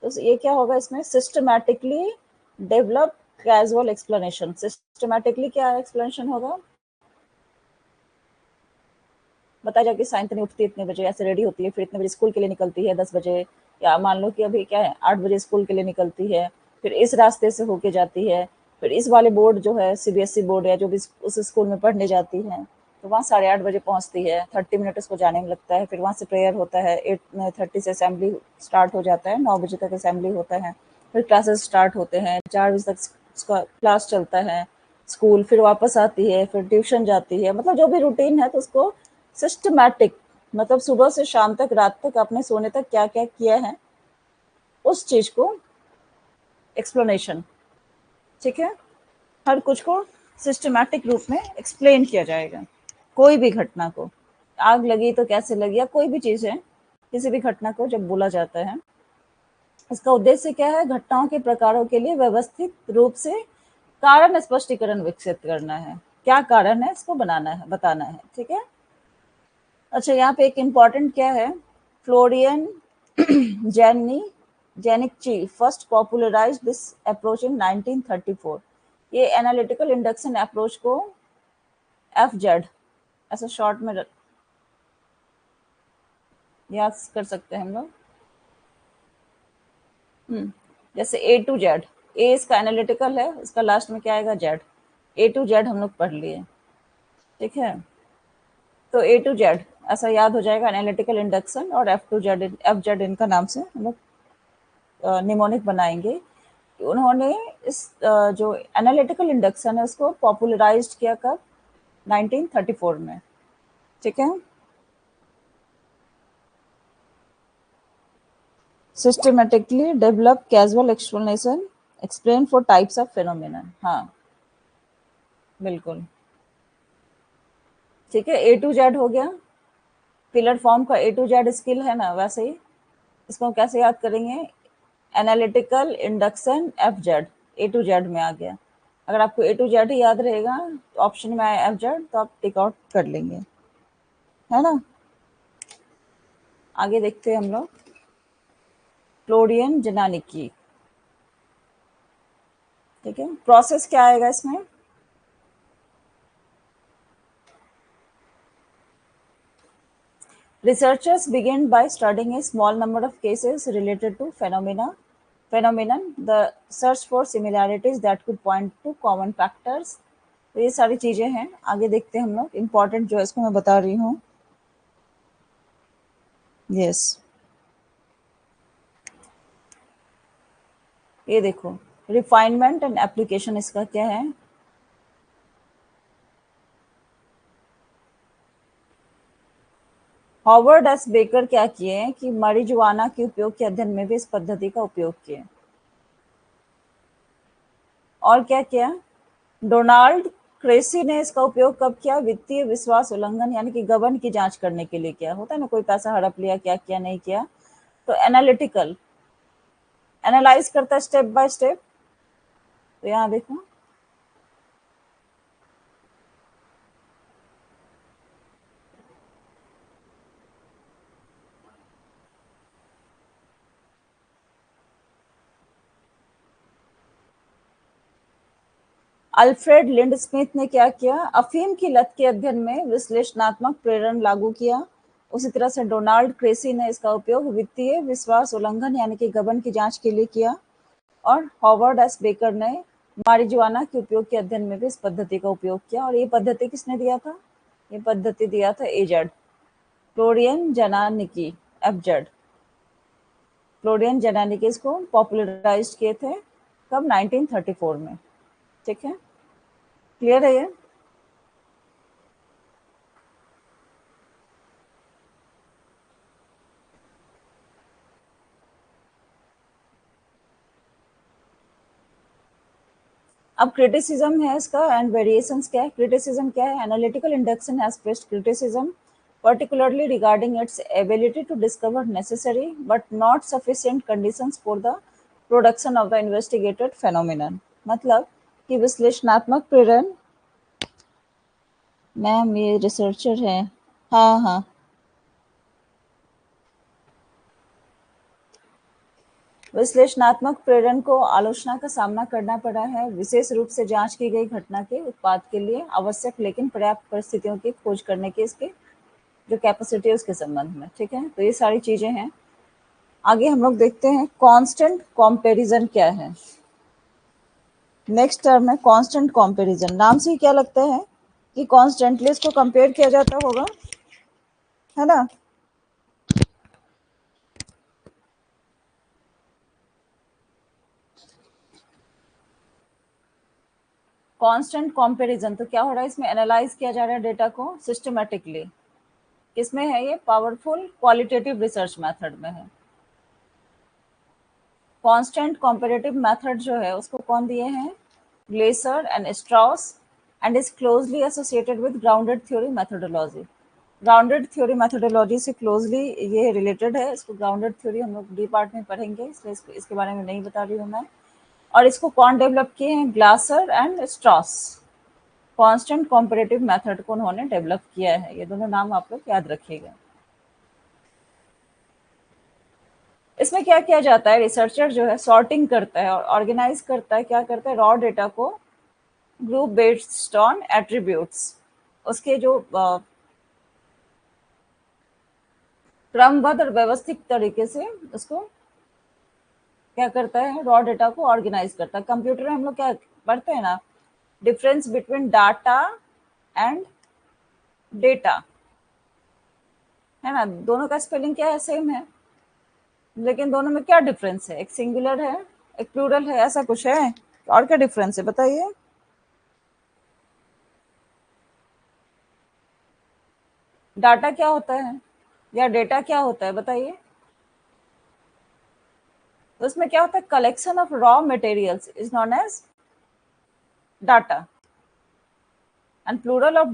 तो ये क्या होगा इसमें, systematically develop casual explanation. Systematically क्या एक्सप्लेनेशन होगा, बताया जाए कि साइंतनी उठती है इतने बजे, ऐसे रेडी होती है, फिर इतने बजे स्कूल के लिए निकलती है 10 बजे, या मान लो कि अभी क्या है 8 बजे स्कूल के लिए निकलती है, फिर इस रास्ते से होके जाती है, फिर इस वाले बोर्ड जो है सीबीएसई बोर्ड या जो भी उस स्कूल में पढ़ने जाती है, तो वहाँ 8:30 बजे पहुँचती है, 30 मिनट उसको जाने में लगता है, फिर वहाँ से प्रेयर होता है, 8:30 से असेंबली स्टार्ट हो जाता है, 9 बजे तक असेंबली होता है, फिर क्लासेस स्टार्ट होते हैं, 4 बजे तक उसका क्लास चलता है स्कूल, फिर वापस आती है, फिर ट्यूशन जाती है, मतलब जो भी रूटीन है तो उसको सिस्टमैटिक, मतलब सुबह से शाम तक, रात तक, अपने सोने तक क्या क्या किया है उस चीज को एक्सप्लेनेशन, ठीक है, हर कुछ को सिस्टमैटिक रूप में एक्सप्लेन किया जाएगा। कोई भी घटना को, आग लगी तो कैसे लगी, या कोई भी चीज है, किसी भी घटना को जब बोला जाता है, इसका उद्देश्य क्या है, घटनाओं के प्रकारों के लिए व्यवस्थित रूप से कारण स्पष्टीकरण विकसित करना है, क्या कारण है इसको बनाना है, बताना है, ठीक है। अच्छा, यहाँ पे एक इम्पॉर्टेंट क्या है, Florian Znaniecki first popularise this approach in 1934। ये एनालिटिकल इंडक्शन अप्रोच को एफ जेड ऐसा शॉर्ट में याद कर सकते हैं हम लोग। जैसे ए टू जेड, ए इसका एनालिटिकल है, इसका लास्ट में क्या आएगा, जेड, ए टू जेड हम लोग पढ़ लिए, ठीक है। तो ए टू जेड ऐसा याद हो जाएगा, एनालिटिकल इंडक्शन, और एफ जेड इनका नाम से हम लोग निमोनिक बनाएंगे। उन्होंने इस जो एनालिटिकल इंडक्शन है उसको पॉपुलराइज्ड किया कब, 1934 में, ठीक है। Systematically develop casual explanation explain for types of phenomena, हाँ बिल्कुल, ठीक है। ए टू जेड हो गया, पिलर फॉर्म का ए टू जेड स्किल है ना, वैसे ही इसको हम कैसे याद करेंगे, analytical induction F Z, A to Z में आ गया। अगर आपको ए टू जेड ही याद रहेगा तो ऑप्शन में आया एफ जेड, तो आप टिक आउट कर लेंगे, है ना। आगे देखते हैं हम लोग, फ्लोरियन जेनानिकी, ठीक है। प्रोसेस क्या आएगा इसमें, researchers begin by studying a small number of cases related to phenomenon, the search for similarities that could point to common factors। तो ये सारी चीजें हैं, आगे देखते हैं हम लोग, इम्पोर्टेंट जो है इसको मैं बता रही हूँ। यस, ये देखो, रिफाइनमेंट एंड एप्लीकेशन इसका क्या है, हॉवर्ड एस बेकर क्या किए हैं कि marijuana के उपयोग के अध्ययन में भी इस पद्धति का उपयोग किए, और क्या किया, डोनाल्ड क्रेसी ने इसका उपयोग कब किया, वित्तीय विश्वास उल्लंघन यानी कि गबन की जांच करने के लिए किया, होता है ना, कोई पैसा हड़प लिया, क्या किया नहीं किया, तो एनालिटिकल एनालाइज करता है स्टेप बाय स्टेप। तो यहाँ देखो, अल्फ्रेड लिंड स्मिथ ने क्या किया, अफीम की लत के अध्ययन में विश्लेषणात्मक प्रेरण लागू किया। उसी तरह से डोनाल्ड क्रेसी ने इसका उपयोग वित्तीय विश्वास उल्लंघन यानी कि गबन की जांच के लिए किया, और हॉवर्ड एस बेकर ने मारिजुआना के उपयोग के अध्ययन में भी इस पद्धति का उपयोग किया। और ये पद्धति किसने दिया था, ये पद्धति दिया था एजेड, फ्लोरियन जेनानिकी, एफजेड, फ्लोरियन जेनानिकी इसको पॉपुलराइज किए थे कब, 1934 में, ठीक है। क्लियर है ये, अब क्रिटिसिज्म है इसका एंड वेरिएशंस क्या है। क्रिटिसिज्म क्या है? Analytical induction has pressed criticism particularly regarding its ability to discover necessary but not sufficient conditions for the production of the investigated phenomenon। मतलब कि विश्लेषणात्मक प्रेरण, मैम ये रिसर्चर है, हाँ हाँ, विश्लेषणात्मक प्रेरण को आलोचना का सामना करना पड़ा है विशेष रूप से जांच की गई घटना के उत्पाद के लिए आवश्यक लेकिन पर्याप्त परिस्थितियों की खोज करने की इसके जो कैपेसिटी है उसके संबंध में। ठीक है, तो ये सारी चीजें हैं। आगे हम लोग देखते हैं कांस्टेंट कंपैरिजन क्या है। नेक्स्ट टर्म है कांस्टेंट कंपैरिजन। नाम से ही क्या लगता है कि कॉन्स्टेंटली इसको कंपेयर किया जाता होगा, है ना। कांस्टेंट कंपैरिजन तो क्या हो रहा है, इसमें एनालाइज किया जा रहा है डेटा को सिस्टमैटिकली। किसमें है ये? पावरफुल क्वालिटेटिव रिसर्च मेथड में है। कांस्टेंट कंपैरेटिव मेथड जो है उसको कौन दिए हैं? Glaser and Strauss and is closely associated with grounded theory methodology. Grounded theory methodology से क्लोजली ये रिलेटेड है। इसको ग्राउंडेड थ्योरी हम लोग डी पार्ट में पढ़ेंगे, इसलिए इसके बारे में नहीं बता रही हूँ मैं। और इसको कौन डेवलप किए हैं? Glaser and Strauss. Constant comparative method को उन्होंने डेवलप किया है। ये दोनों नाम आप लोग याद रखिएगा। इसमें क्या किया जाता है? रिसर्चर जो है सॉर्टिंग करता है और ऑर्गेनाइज करता है। क्या करता है? रॉ डेटा को ग्रुप बेस्ड ऑन एट्रीब्यूट्स, उसके जो क्रमबद्ध और व्यवस्थित तरीके से उसको क्या करता है? रॉ डेटा को ऑर्गेनाइज करता है। कंप्यूटर में हम लोग क्या पढ़ते हैं ना, difference between data and data, है ना। दोनों का स्पेलिंग क्या है? सेम है, लेकिन दोनों में क्या डिफरेंस है? एक सिंगुलर है, एक प्लूरल है, ऐसा कुछ है। और क्या डिफरेंस है बताइए? डाटा क्या होता है या डेटा क्या होता है बताइए? तो उसमें क्या होता है? Collection of raw materials is known as data and plural of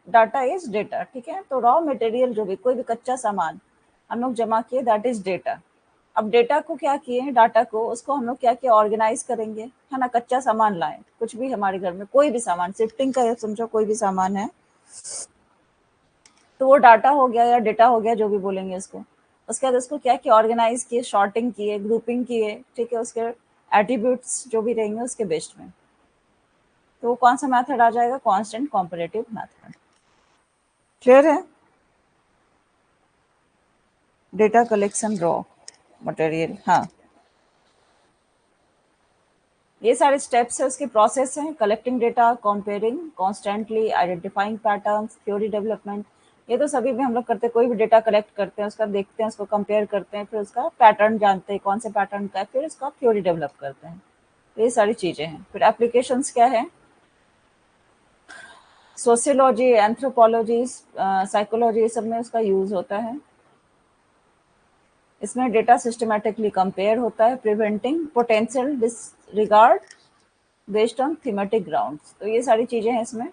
data is data. ठीक है, तो रॉ मटेरियल जो भी कोई भी कच्चा सामान हम लोग जमा किए दैट इज डेटा। अब डेटा को क्या किए? डाटा को उसको हम लोग क्या किया? ऑर्गेनाइज करेंगे, है ना। कच्चा सामान लाए, कुछ भी हमारे घर में कोई भी सामान, शिफ्टिंग का समझो कोई भी सामान है, तो वो डाटा हो गया या डेटा हो गया, जो भी बोलेंगे इसको। उसके बाद उसको क्या किया? ऑर्गेनाइज किए, शॉर्टिंग किए, ग्रुपिंग किए, ठीक है, उसके एट्रीब्यूट्स जो भी रहेंगे उसके बेस्ड में। तो वो कौन सा मेथड आ जाएगा? Constant comparative method. क्लियर है? डेटा कलेक्शन, रॉ मटेरियल, हाँ, ये सारे स्टेप्स है, उसके प्रोसेस हैं। Collecting data, comparing constantly, identifying patterns, theory development. ये तो सभी में हम लोग करते हैं। कोई भी डेटा कलेक्ट करते हैं, उसका देखते हैं, उसको कंपेयर करते हैं, फिर उसका पैटर्न जानते हैं कौन से पैटर्न का है, फिर उसका थ्योरी डेवलप करते हैं। तो ये सारी चीजें हैं। फिर एप्लीकेशंस क्या है? सोशियोलॉजी, एंथ्रोपोलॉजी, साइकोलॉजी, सब में उसका यूज होता है। इसमें डेटा सिस्टमैटिकली कंपेयर होता है, preventing potential disregard based on thematic grounds. तो ये सारी चीजें हैं इसमें।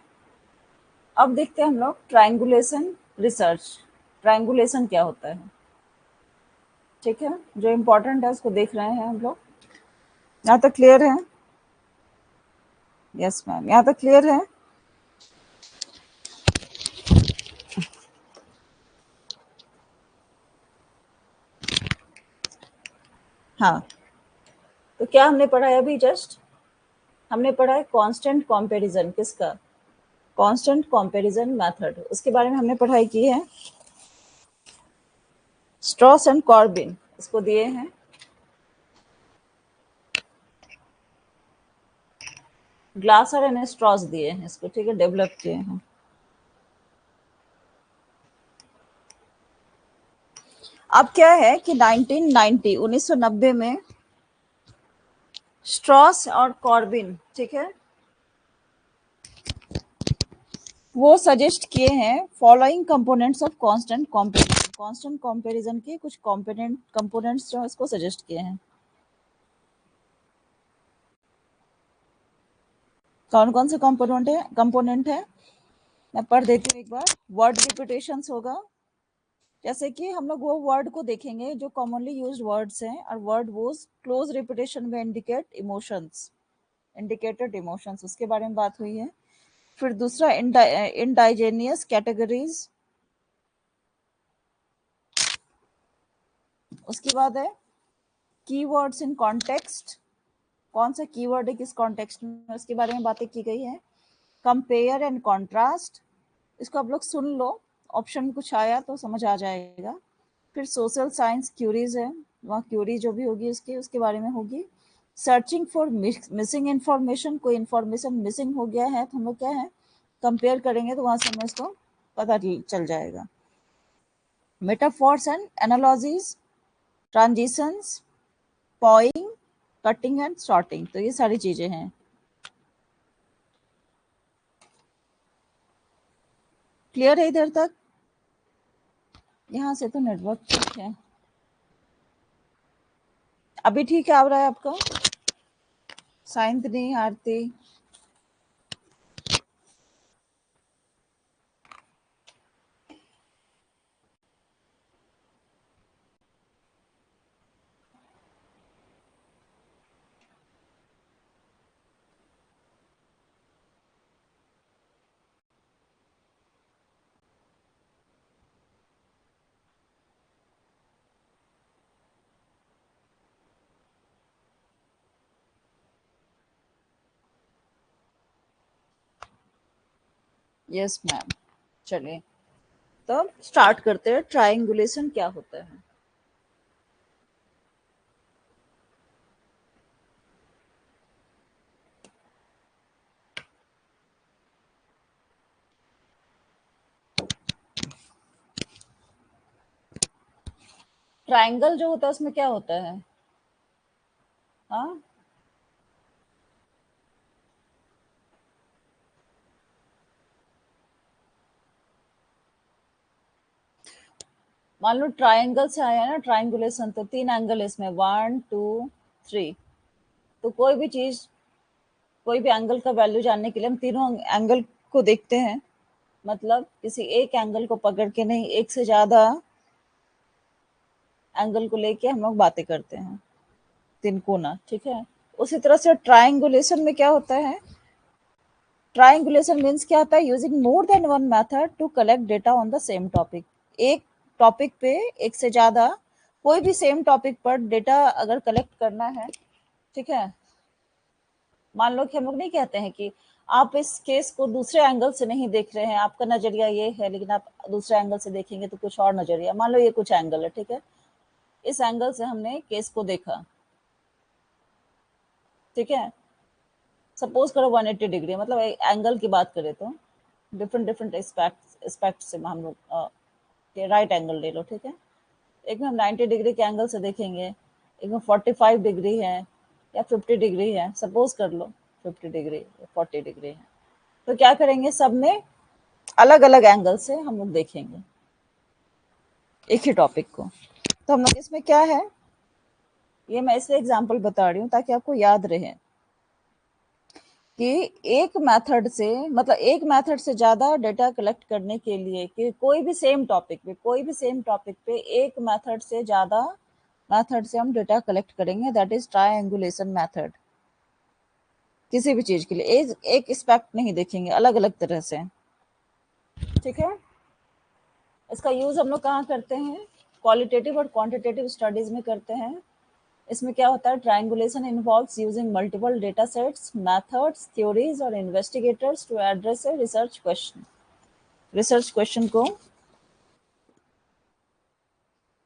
अब देखते हैं हम लोग ट्रायंगुलेशन रिसर्च। ट्रायंगुलेशन क्या होता है? ठीक है, जो इम्पोर्टेंट है उसको देख रहे हैं हम लोग। यहाँ तक क्लियर है? यस मैम, यहाँ तक क्लियर है? हाँ, तो क्या हमने पढ़ा है अभी जस्ट? हमने पढ़ा है कांस्टेंट कंपैरिजन। किसका? कांस्टेंट कंपैरिजन मेथड, उसके बारे में हमने पढ़ाई की है। स्ट्रॉस एंड कॉर्बिन इसको दिए हैं। ग्लासर एंड स्ट्रॉस दिए हैं इसको, ठीक है, डेवलप किए हैं। अब क्या है कि 1990 में स्ट्रॉस और कॉर्बिन, ठीक है, वो सजेस्ट किए हैं following components of constant comparison. Constant comparison के कुछ कंपोनेंट्स जो इसको सजेस्ट किए हैं। कौन कौन से कंपोनेंट है मैं पढ़ देती हूँ एक बार। वर्ड रिपीटेशंस होगा, जैसे कि हम लोग वो वर्ड को देखेंगे जो कॉमनली यूज्ड वर्ड्स हैं, और वर्ड वो क्लोज रिपीटेशन में इंडिकेटेड इमोशंस, उसके बारे में बात हुई है। फिर दूसरा इंडाइजेनियस कैटेगरीज, उसके बाद है कीवर्ड्स इन कॉन्टेक्स्ट, कौन सा कीवर्ड है किस कॉन्टेक्स्ट में, उसके बारे में बातें की गई है। कंपेयर एंड कॉन्ट्रास्ट, इसको आप लोग सुन लो, ऑप्शन में कुछ आया तो समझ आ जाएगा। फिर सोशल साइंस क्यूरीज है, वहाँ क्यूरी जो भी होगी उसके बारे में होगी। सर्चिंग फॉर मिसिंग इन्फॉर्मेशन, कोई इन्फॉर्मेशन मिसिंग हो गया है तो हम लोग क्या है कंपेयर करेंगे तो वहाँ से हमें इसको पता चल जाएगा। Metaphors and analogies, transitions, pawing, cutting and sorting, तो ये सारी चीजें हैं। क्लियर है इधर तक? यहाँ से तो नेटवर्क ठीक है, अभी ठीक है आ रहा है आपका? साइंतनी, आरती, यस मैम। चलिए तो स्टार्ट करते हैं, ट्राइंगुलेशन क्या होता है। ट्राइंगल जो होता है उसमें क्या होता है? हाँ, मान लो ट्राइंगल से आया है ना ट्राइंगुलेशन, तो 3 एंगल इसमें, 1 2 3। तो कोई भी चीज, कोई भी एंगल का वैल्यू जानने के लिए हम तीनों एंगल को देखते हैं। मतलब किसी एक एंगल को पकड़ के नहीं, एक से ज्यादा एंगल को लेके हम लोग बातें करते हैं, तिनकोना, ठीक है। उसी तरह से ट्राइंगुलेशन में क्या होता है, ट्राइंगुलेशन मीन्स क्या होता है, using more than one method to collect data on the same topic. एक टॉपिक पे एक से ज्यादा, कोई भी सेम टॉपिक पर डेटा अगर कलेक्ट करना है, ठीक है। मान लो कि हम लोग नहीं कहते हैं कि आप इस केस को दूसरे एंगल से नहीं देख रहे हैं, आपका नजरिया ये है लेकिन आप दूसरे एंगल से देखेंगे तो कुछ और नजरिया। मान लो ये कुछ एंगल है, ठीक है, इस एंगल से हमने केस को देखा, ठीक है। सपोज करो 180 डिग्री, मतलब एंगल की बात करें तो डिफरेंट डिफरेंट एस्पेक्ट से हम लोग राइट एंगल ले लो, ठीक है। एक में हम 90 डिग्री के एंगल से देखेंगे, एक में 45 डिग्री है या 50 डिग्री है, सपोज कर लो 50 डिग्री या 40 डिग्री है। तो क्या करेंगे, सब में अलग अलग एंगल से हम लोग देखेंगे एक ही टॉपिक को। तो हम लोग इसमें क्या है, ये मैं इसलिए एग्जांपल बता रही हूँ ताकि आपको याद रहे कि एक मेथड से, मतलब एक मेथड से ज्यादा डेटा कलेक्ट करने के लिए, कि कोई भी सेम टॉपिक पे, कोई भी सेम टॉपिक पे एक मेथड से ज्यादा मेथड से हम डेटा कलेक्ट करेंगे, दैट इज ट्रायंगुलेशन मेथड। किसी भी चीज के लिए एक एस्पेक्ट नहीं देखेंगे, अलग अलग तरह से, ठीक है। इसका यूज हम लोग कहाँ करते हैं, क्वालिटेटिव और क्वांटिटेटिव स्टडीज में करते हैं। इसमें क्या होता है, triangulation involves using multiple data sets, methods, theories और investigators to address a research question को,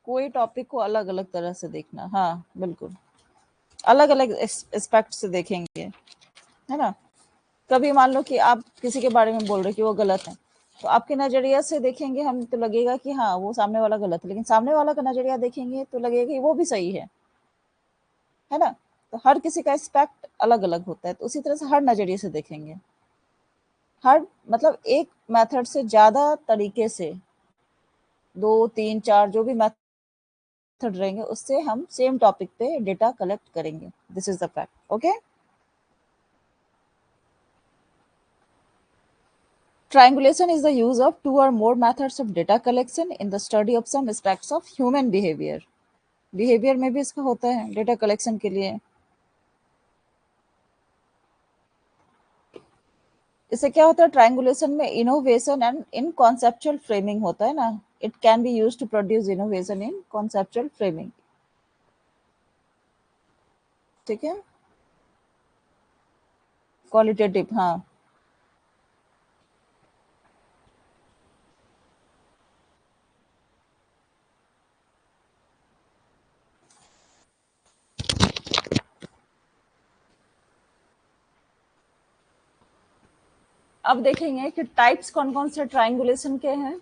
कोई टॉपिक को अलग अलग तरह से देखना। हाँ बिल्कुल, अलग अलग एस्पेक्ट से देखेंगे, है ना। कभी मान लो कि आप किसी के बारे में बोल रहे कि वो गलत है, तो आपके नजरिया से देखेंगे हम तो लगेगा कि हाँ वो सामने वाला गलत है, लेकिन सामने वाला का नजरिया देखेंगे तो लगेगा कि वो भी सही है ना। तो हर किसी का एस्पेक्ट अलग अलग होता है, तो उसी तरह से हर नजरिए से देखेंगे, हर मतलब एक मेथड से ज्यादा तरीके से, 2 3 4 जो भी मेथड रहेंगे उससे हम सेम टॉपिक पे डेटा कलेक्ट करेंगे। This is the fact, okay. Triangulation is the use of two or more methods of data collection in the study of some aspects of human behavior. Behaviour में भी इसका होता है data collection के लिए। इससे क्या होता है, ट्रायंगुलेशन में innovation and in conceptual framing होता है ना, it can be used to produce innovation in conceptual framing. ठीक है, क्वालिटेटिव, हाँ। अब देखेंगे कि टाइप्स कौन कौन से ट्रायंगुलेशन के हैं।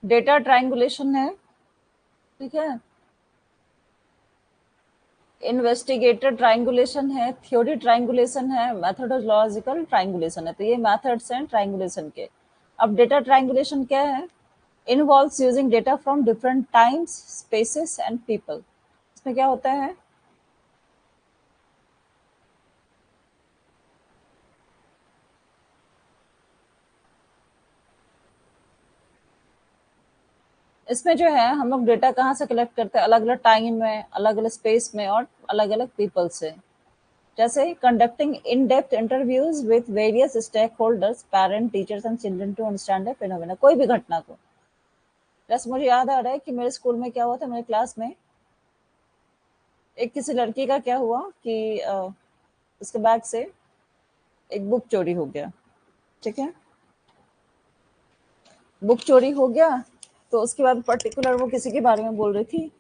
डेटा ट्रायंगुलेशन है, ठीक है, इन्वेस्टिगेटर ट्रायंगुलेशन है, थ्योरी ट्रायंगुलेशन है, मेथोडोलॉजिकल ट्रायंगुलेशन है। तो ये मेथड्स हैं ट्रायंगुलेशन के। अब डेटा ट्रायंगुलेशन क्या है, involves using data from different times, spaces and people. इसमें क्या होता है, इसमें जो है हम लोग डेटा कहाँ से कलेक्ट करते हैं, अलग अलग टाइम में, अलग अलग स्पेस में और अलग अलग पीपल से। जैसे conducting in depth interviews with various stakeholders, parent, teachers and children to understand the phenomena. कोई भी घटना को, जैसे मुझे याद आ रहा है कि मेरे स्कूल में क्या हुआ था, मेरे क्लास में एक किसी लड़की का क्या हुआ कि उसके बैग से एक बुक चोरी हो गया। ठीक है, बुक चोरी हो गया, तो उसके बाद पर्टिकुलर वो किसी के बारे में बोल रही थी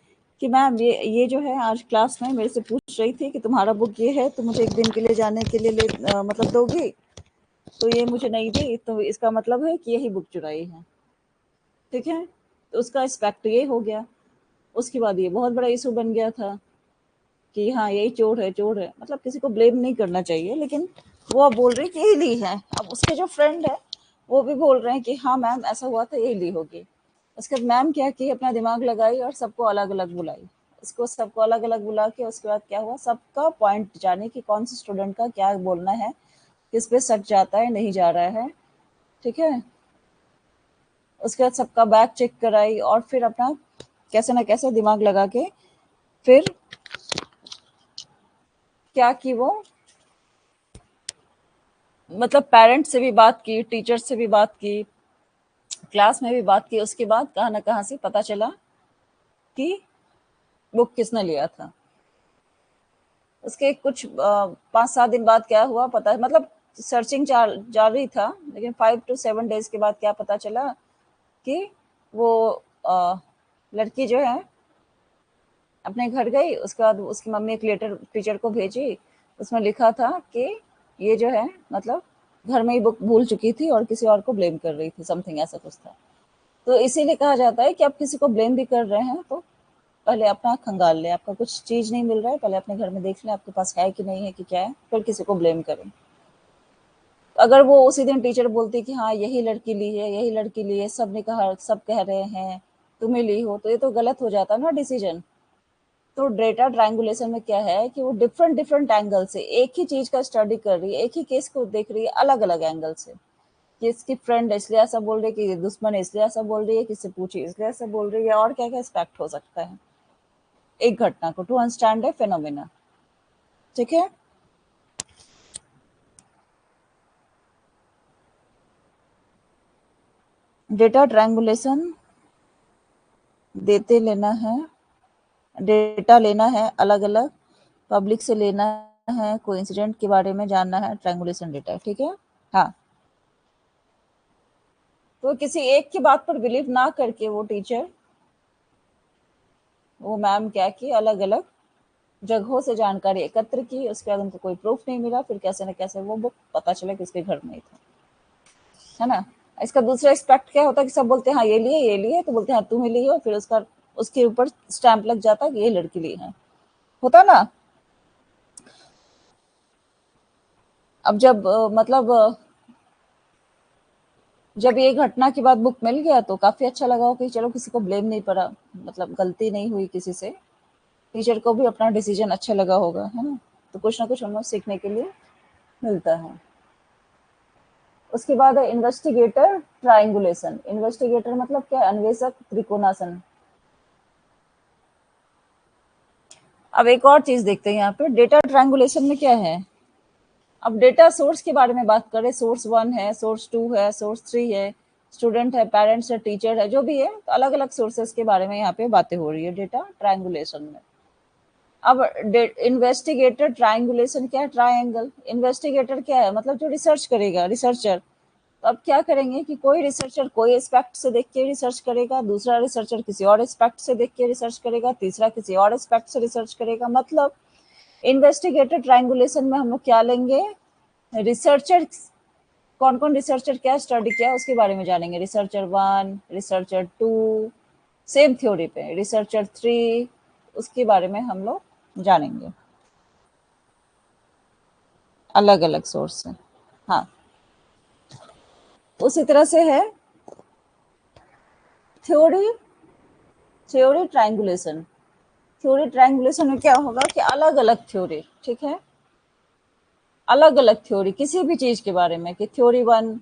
कि मैम ये जो है आज क्लास में मेरे से पूछ रही थी कि तुम्हारा बुक ये है, तो मुझे एक दिन के लिए जाने के लिए मतलब दोगी, तो ये मुझे नहीं दी, तो इसका मतलब है कि यही बुक चुराई है। ठीक है, तो उसका इस्पेक्ट ये हो गया। उसके बाद ये बहुत बड़ा इशू बन गया था कि हाँ यही चोर है, चोर है। मतलब किसी को ब्लेम नहीं करना चाहिए, लेकिन वो अब बोल रही कि यही ली है। अब उसके जो फ्रेंड है वो भी बोल रहे हैं कि हाँ मैम ऐसा हुआ था, यही ली होगी। उसके बाद मैम क्या की, अपना दिमाग लगाई और सबको अलग अलग बुलाई। उसको सबको अलग अलग बुला के उसके बाद क्या हुआ, सबका पॉइंट जाने कि कौन से स्टूडेंट का क्या बोलना है, किस पे सच जाता है, नहीं जा रहा है। ठीक है, उसके बाद सबका बैग चेक कराई और फिर अपना कैसे ना कैसे दिमाग लगा के फिर क्या की वो, मतलब पेरेंट्स से भी बात की, टीचर से भी बात की, क्लास में भी बात की। उसके बाद कहाँ ना कहाँ से पता चला कि बुक किसने लिया था। उसके कुछ 5-7 दिन बाद क्या हुआ पता है, मतलब सर्चिंग जारी था, लेकिन 5 to 7 डेज के बाद क्या पता चला कि वो लड़की जो है अपने घर गई। उसके बाद उसकी मम्मी एक लेटर टीचर को भेजी, उसमें लिखा था कि ये जो है मतलब घर में ही बुक भूल चुकी थी और किसी और को ब्लेम कर रही थी, समथिंग ऐसा कुछ था। तो इसीलिए कहा जाता है कि आप किसी को ब्लेम भी कर रहे हैं तो पहले अपना खंगाल ले, आपका कुछ चीज नहीं मिल रहा है, पहले अपने घर में देख लें आपके पास है कि नहीं है कि क्या है, फिर किसी को ब्लेम करें। अगर वो उसी दिन टीचर बोलती कि हाँ यही लड़की ली है, यही लड़की ली है, सब ने कहा, सब कह रहे हैं तुम्हें ली हो, तो ये तो गलत हो जाता ना डिसीजन। तो डेटा ट्रायंगुलेशन में क्या है कि वो डिफरेंट डिफरेंट एंगल से एक ही चीज का स्टडी कर रही है, एक ही केस को देख रही है अलग अलग एंगल से, कि इसकी फ्रेंड इसलिए ऐसा बोल रही है, कि दुश्मन इसलिए ऐसा बोल रही है, किसी पूछी इसलिए ऐसा बोल रही है, और क्या क्या एक्सपेक्ट हो सकता है एक घटना को, टू अंडरस्टैंड ए फेनोमेना। ठीक है, डेटा ट्रायंगुलेशन देते लेना है, डेटा लेना है अलग अलग, पब्लिक से लेना है, कोइंसिडेंट के बारे में जानना है, ट्रायंगुलेशन डेटा। ठीक है, हाँ। तो किसी एक की बात पर बिलीव ना करके वो टीचर, वो मैम क्या की, अलग अलग जगहों से जानकारी एकत्र की। उसके बाद उनको कोई प्रूफ नहीं मिला, फिर कैसे न कैसे वो बुक पता चला कि उसके घर में ही था, है ना। इसका दूसरा एक्सपेक्ट क्या होता है कि सब बोलते हैं हाँ ये लिए, ये लिए, तो बोलते हैं हाँ तुम ही ली हो, फिर उसका उसके ऊपर स्टैंप लग जाता है कि ये लड़की ली है, होता ना। अब जब मतलब जब ये घटना के बाद बुक मिल गया तो काफी अच्छा लगा हो कि चलो किसी को ब्लेम नहीं पड़ा, मतलब गलती नहीं हुई किसी से, टीचर को भी अपना डिसीजन अच्छा लगा होगा, है ना। तो कुछ ना कुछ हमें सीखने के लिए मिलता है। उसके बाद है इन्वेस्टिगेटर ट्राइंगुलेशन। इन्वेस्टिगेटर मतलब क्या है? अन्वेषक त्रिकोणासन। अब एक और चीज देखते हैं यहाँ पे, डेटा ट्रायंगुलेशन में क्या है। अब डेटा सोर्स के बारे में बात करें, सोर्स 1 है, सोर्स 2 है, सोर्स 3 है, स्टूडेंट है, पेरेंट्स है, टीचर है, जो भी है, तो अलग अलग सोर्सेस के बारे में यहाँ पे बातें हो रही है डेटा ट्रायंगुलेशन में। अब इन्वेस्टिगेटर ट्रायंगुलेशन क्या है? ट्रायंगल। इन्वेस्टिगेटर क्या है? मतलब जो रिसर्च करेगा, रिसर्चर। तो अब क्या करेंगे कि कोई रिसर्चर कोई एस्पेक्ट से देख के रिसर्च करेगा, दूसरा रिसर्चर किसी और एस्पेक्ट से देख के रिसर्च करेगा, तीसरा किसी और एस्पेक्ट से रिसर्च करेगा। मतलब इन्वेस्टिगेटर ट्रायंगुलेशन में हम लोग क्या लेंगे? रिसर्चर, कौन कौन रिसर्चर क्या स्टडी किया उसके बारे में जानेंगे। रिसर्चर 1, रिसर्चर 2, सेम थ्योरी पे रिसर्चर 3, उसके बारे में हम लोग जानेंगे, अलग अलग सोर्स से। हाँ, उसी तरह से है theory. Theory triangulation. Theory triangulation में क्या होगा कि अलग अलग थ्योरी, ठीक है, अलग अलग थ्योरी किसी भी चीज के बारे में, कि थ्योरी 1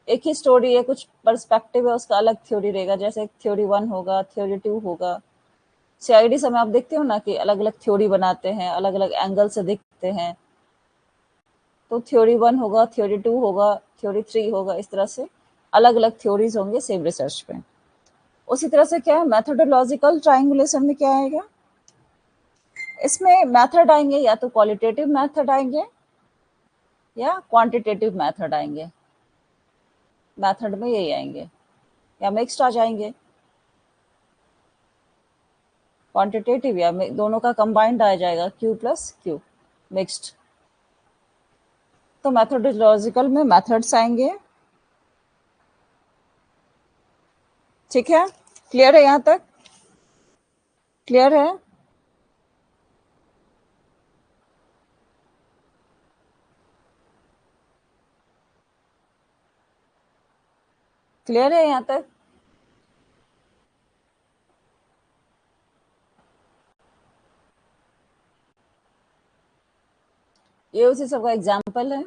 एक ही स्टोरी है, कुछ पर्सपेक्टिव है, उसका अलग थ्योरी रहेगा। जैसे थ्योरी 1 होगा, थ्योरी 2 होगा। सीआईडी समय आप देखते हो ना कि अलग अलग थ्योरी बनाते हैं, अलग अलग एंगल से देखते हैं। तो थ्योरी 1 होगा, थ्योरी 2 होगा, थ्योरी 3 होगा, इस तरह से अलग अलग थ्योरीज होंगे सेम रिसर्च पे। उसी तरह से क्या है मैथोडोलॉजिकल ट्रायंगुलेशन में क्या आएगा? इसमें मेथड आएंगे, या तो क्वालिटेटिव मेथड आएंगे या क्वांटिटेटिव मेथड आएंगे। मेथड में यही आएंगे, या मिक्स्ड आ जाएंगे, क्वांटिटेटिव या दोनों का कंबाइंड आ जाएगा, Q प्लस Q, मिक्स्ड। तो मैथोडोलॉजिकल में मेथड्स आएंगे। ठीक है, क्लियर है यहाँ तक? क्लियर है? क्लियर है यहाँ तक? ये उसी सब का एग्जाम्पल है।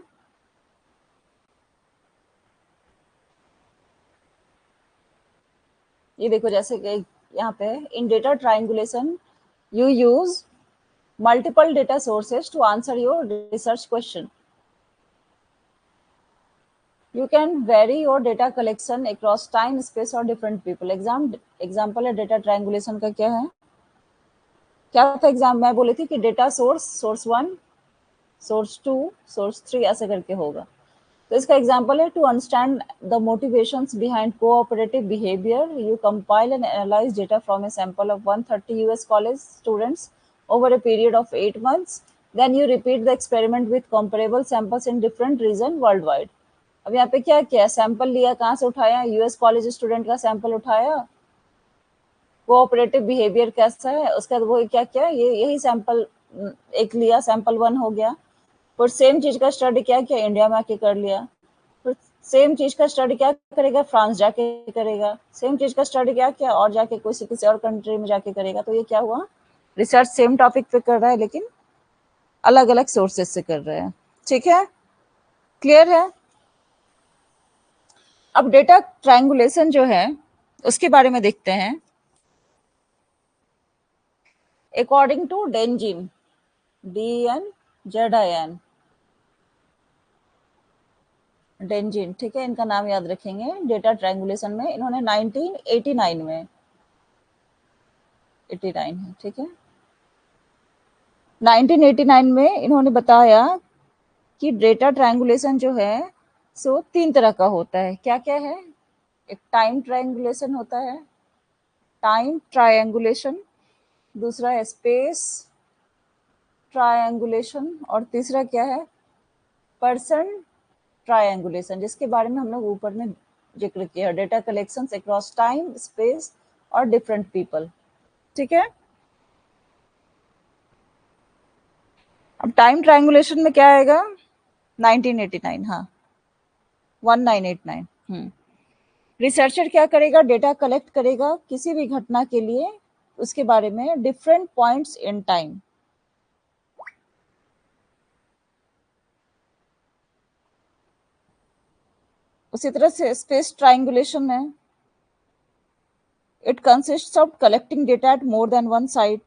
ये देखो, जैसे कि यहाँ पे in data triangulation you use multiple data sources to answer your research question. You can vary your data collection across time, space और different people. एग्जाम्पल है डेटा ट्रायंगुलेशन का क्या है? क्या था एग्जाम? मैं बोली थी कि data source, source 1, source 2, source 3 ऐसे करके होगा। तो इसका एग्जाम्पल है, to understand the motivations behind cooperative behaviour you compile and analyse data from a sample of 130 US college students over a period of 8 months. Then you repeat the experiment with comparable samples in different region worldwide. अब यहाँ पे क्या किया? Sample लिया, कहाँ से उठाया? US college student का सैंपल उठाया, कोऑपरेटिव बिहेवियर कैसा है उसका, वो क्या किया, ये यही सैंपल एक लिया, सैंपल 1 हो गया। फिर सेम चीज का स्टडी क्या किया? इंडिया में आके कर लिया। फिर सेम चीज का स्टडी क्या करेगा? फ्रांस जाके करेगा। सेम चीज का स्टडी क्या किया? और जाके किसी और कंट्री में जाके करेगा। तो ये क्या हुआ? रिसर्च सेम टॉपिक पे कर रहा है, लेकिन अलग अलग सोर्सेज से कर रहे हैं। ठीक है, क्लियर है? अब डेटा ट्रायंगुलेशन जो है उसके बारे में देखते हैं। अकॉर्डिंग टू डेनजिन, DNZIN, डेनजिन, ठीक है, इनका नाम याद रखेंगे। डेटा ट्रायंगुलेशन में इन्होंने 1989 में, 89 है, ठीक है, 1989 में इन्होंने बताया कि डेटा ट्रायंगुलेशन जो है सो 3 तरह का होता है। क्या क्या है? एक टाइम ट्रायंगुलेशन होता है, टाइम ट्रायंगुलेशन, दूसरा है स्पेस ट्रायंगुलेशन, और तीसरा क्या है? पर्सन ट्रायंगुलेशन, जिसके बारे में हम लोग ऊपर में जिक्र किया, data collection across time, space और डिफरेंट पीपल। ठीक है, अब टाइम ट्रायंगुलेशन में क्या आएगा? 1989, हाँ, 1989। रिसर्चर क्या करेगा? डेटा कलेक्ट करेगा किसी भी घटना के लिए, उसके बारे में डिफरेंट पॉइंट्स इन टाइम, उसी तरह से स्पेस ट्राइंगुलेशन है, it consists of collecting data eight more than one site.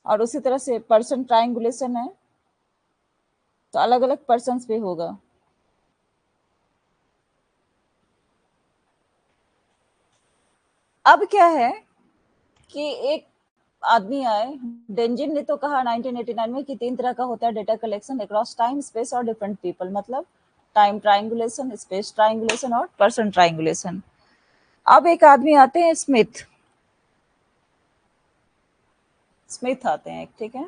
और उसी तरह से पर्सन ट्राइंगुलेशन है, तो अलग अलग पर्सन पे होगा। अब क्या है कि एक आदमी आए, डेंजिन ने तो कहा 1989 में कि 3 तरह का होता है data collection across time, space और डिफरेंट पीपल, मतलब टाइम ट्राइंगुलेशन, स्पेस ट्राइंगुलेशन और पर्सन ट्राइंगुलेशन। अब एक आदमी आते हैं स्मिथ, स्मिथ आते हैं, ठीक है,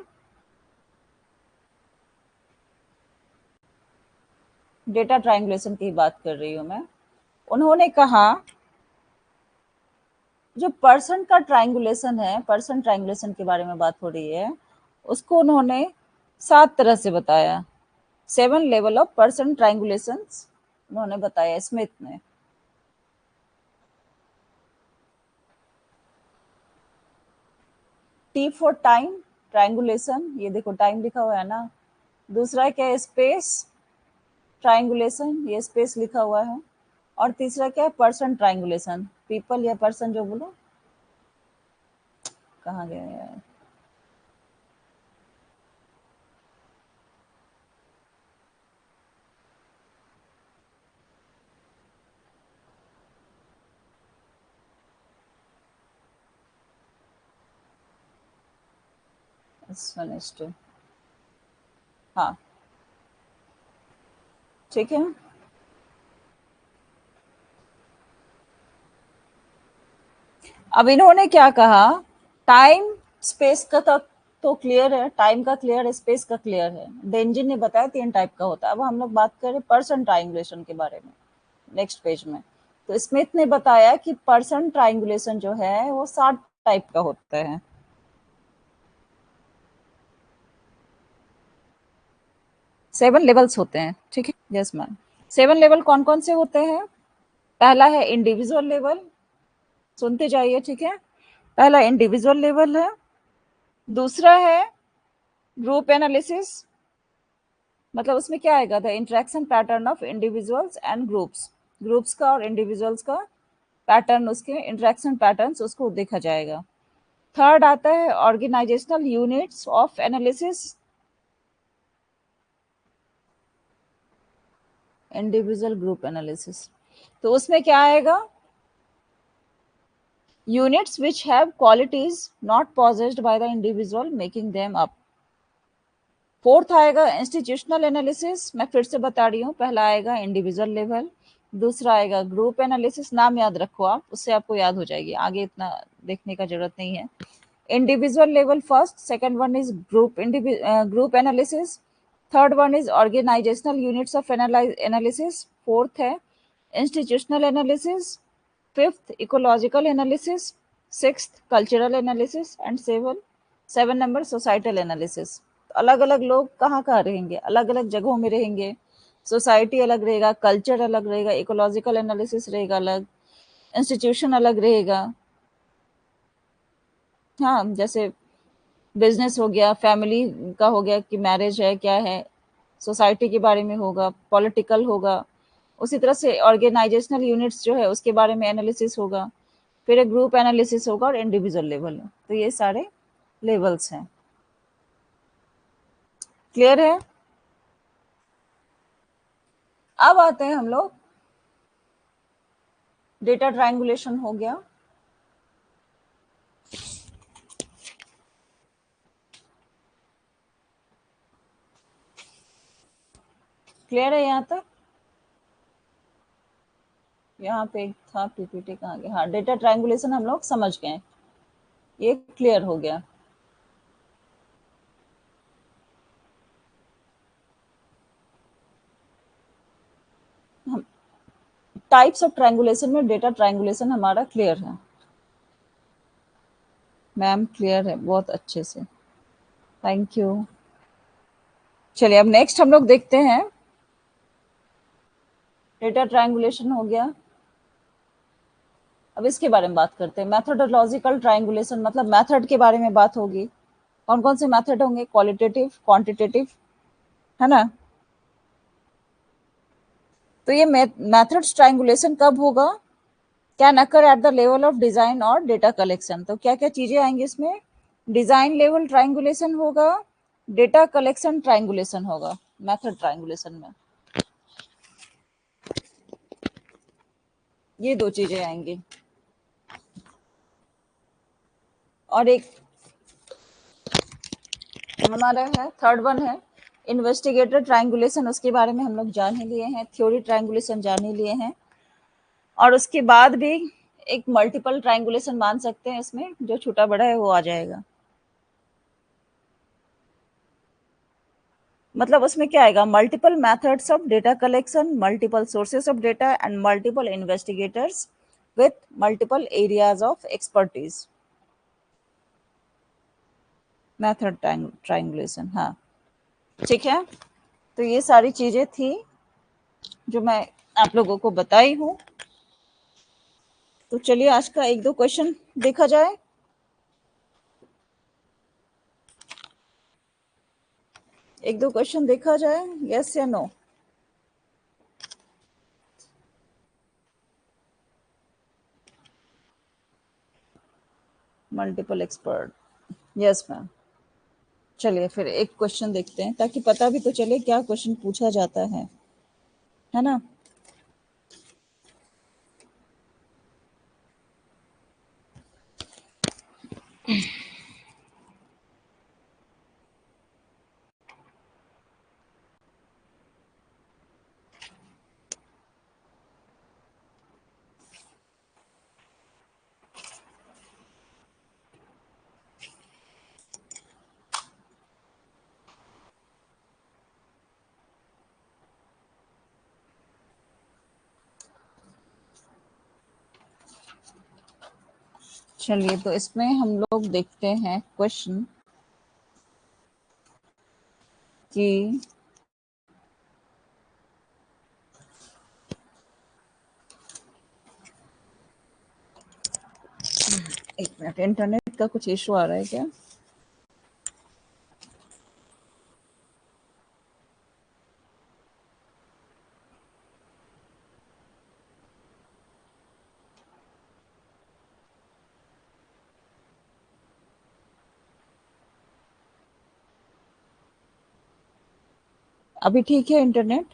डेटा ट्राइंगुलेशन की बात कर रही हूं मैं। उन्होंने कहा जो पर्सन का ट्राइंगुलेशन है, पर्सन ट्राइंगुलेशन के बारे में बात हो रही है, उसको उन्होंने 7 तरह से बताया। 7 लेवल ऑफ पर्सन ट्राइंगुलेशन उन्होंने बताया स्मिथ ने। टी फॉर टाइम ट्राइंगुलेशन, ये देखो टाइम लिखा हुआ है ना। दूसरा क्या है, स्पेस ट्राइंगुलेशन, ये स्पेस लिखा हुआ है। और तीसरा क्या है, पर्सन ट्राइंगुलेशन, पीपल या पर्सन जो बोलो, कहाँ गया यार, हाँ ठीक है। अब इन्होंने क्या कहा, टाइम स्पेस का तो क्लियर है, टाइम का क्लियर है, स्पेस का क्लियर है। डेंजिन ने बताया 3 टाइप का होता है। अब हम लोग बात करें पर्सन ट्राइंगुलेशन के बारे में नेक्स्ट पेज में। तो स्मिथ ने बताया कि पर्सन ट्राइंगुलेशन जो है वो 7 टाइप का होता है। 7 लेवल्स होते हैं, ठीक है, यस मैम। 7 लेवल कौन कौन से होते हैं? पहला है इंडिविजुअल लेवल, सुनते जाइए, ठीक है। पहला इंडिविजुअल लेवल है। दूसरा है ग्रुप एनालिसिस, मतलब उसमें क्या आएगा, the interaction pattern of individuals and groups, groups का और इंडिविजुअल्स का पैटर्न, उसके इंटरेक्शन पैटर्न्स उसको देखा जाएगा। थर्ड आता है organisational units of analysis, individual group analysis, तो उसमें क्या आएगा, units which have qualities not possessed by the individual making them up। Fourth आएगा इंस्टीट्यूशनल एनालिसिस, मैं फिर से बता रही हूँ, पहला आएगा इंडिविजुअल लेवल, दूसरा आएगा ग्रुप एनालिसिस, नाम याद रखो आप, उससे आपको याद हो जाएगी, आगे इतना देखने का जरूरत नहीं है। Individual level first, second one is group analysis, third one is organisational units of analysis, fourth है institutional analysis, fifth ecological analysis, sixth cultural analysis and seven number societal analysis. अलग अलग लोग कहाँ कहाँ रहेंगे, अलग अलग जगहों में रहेंगे, सोसाइटी अलग रहेगा, कल्चर अलग रहेगा, इकोलॉजिकल एनालिसिस रहेगा अलग, इंस्टीट्यूशन अलग रहेगा। हाँ, जैसे बिजनेस हो गया, फैमिली का हो गया कि मैरिज है क्या है, सोसाइटी के बारे में होगा, पॉलिटिकल होगा। उसी तरह से ऑर्गेनाइजेशनल यूनिट्स जो है उसके बारे में एनालिसिस होगा, फिर एक ग्रुप एनालिसिस होगा और इंडिविजुअल लेवल। तो ये सारे लेवल्स हैं, क्लियर है। अब आते हैं हम लोग, डेटा ट्रायंगुलेशन हो गया, क्लियर है यहाँ तक? यहाँ पे एक था पीपीटी, कहाँ गया, हाँ, डेटा ट्रायंगुलेशन हम लोग समझ गए, ये क्लियर हो गया। हम टाइप्स ऑफ ट्रायंगुलेशन में डेटा ट्रायंगुलेशन हमारा क्लियर है मैम, क्लियर है बहुत अच्छे से, थैंक यू। चलिए अब नेक्स्ट हम लोग देखते हैं, डेटा ट्रायंगुलेशन हो गया, अब इसके बारे में बात करते हैं, मैथोडोलॉजिकल ट्रायंगुलेशन, मतलब मेथड के बारे में बात होगी। कौन कौन से मेथड होंगे, क्वालिटेटिव, क्वांटिटेटिव, है ना। तो ये मेथड्स ट्रायंगुलेशन कब होगा? Can occur at the level of design और डेटा कलेक्शन। तो क्या क्या चीजें आएंगी इसमें? डिजाइन लेवल ट्रायंगुलेशन होगा, डेटा कलेक्शन ट्रायंगुलेशन होगा मेथड ट्रायंगुलेशन में। ये दो चीजें आएंगी। और एक हमारा है थर्ड वन है इन्वेस्टिगेटर ट्रायंगुलेशन। उसके बारे में हम लोग जान ही लिए हैं, थ्योरी ट्रायंगुलेशन जान ही लिए हैं। और उसके बाद भी एक मल्टीपल ट्रायंगुलेशन मान सकते हैं, इसमें जो छोटा बड़ा है वो आ जाएगा। मतलब उसमें क्या आएगा? Multiple methods of data collection, multiple sources of data and multiple investigators with multiple areas of expertise. Method triangulation, हाँ ठीक है। तो ये सारी चीजें थी जो मैं आप लोगों को बताई हूँ। तो चलिए आज का एक दो क्वेश्चन देखा जाए। एक दो क्वेश्चन देखा जाए, यस या no? Multiple expert, yes ma'am. चलिए फिर एक क्वेश्चन देखते हैं ताकि पता भी तो चले क्या क्वेश्चन पूछा जाता है ना। चलिए तो इसमें हम लोग देखते हैं क्वेश्चन कि एक मिनट, इंटरनेट का कुछ इशू आ रहा है क्या? अभी ठीक है इंटरनेट?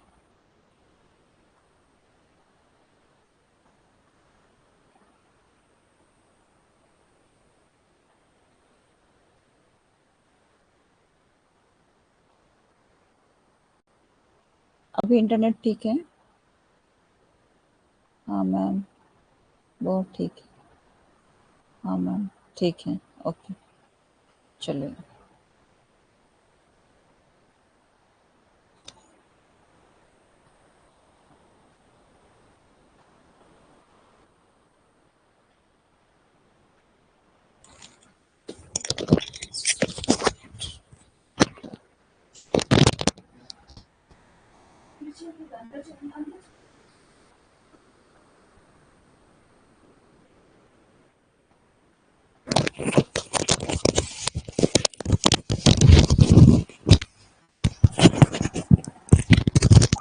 अभी इंटरनेट ठीक है? हाँ मैम, बहुत ठीक है। हाँ मैम, ठीक है, ओके। चलिए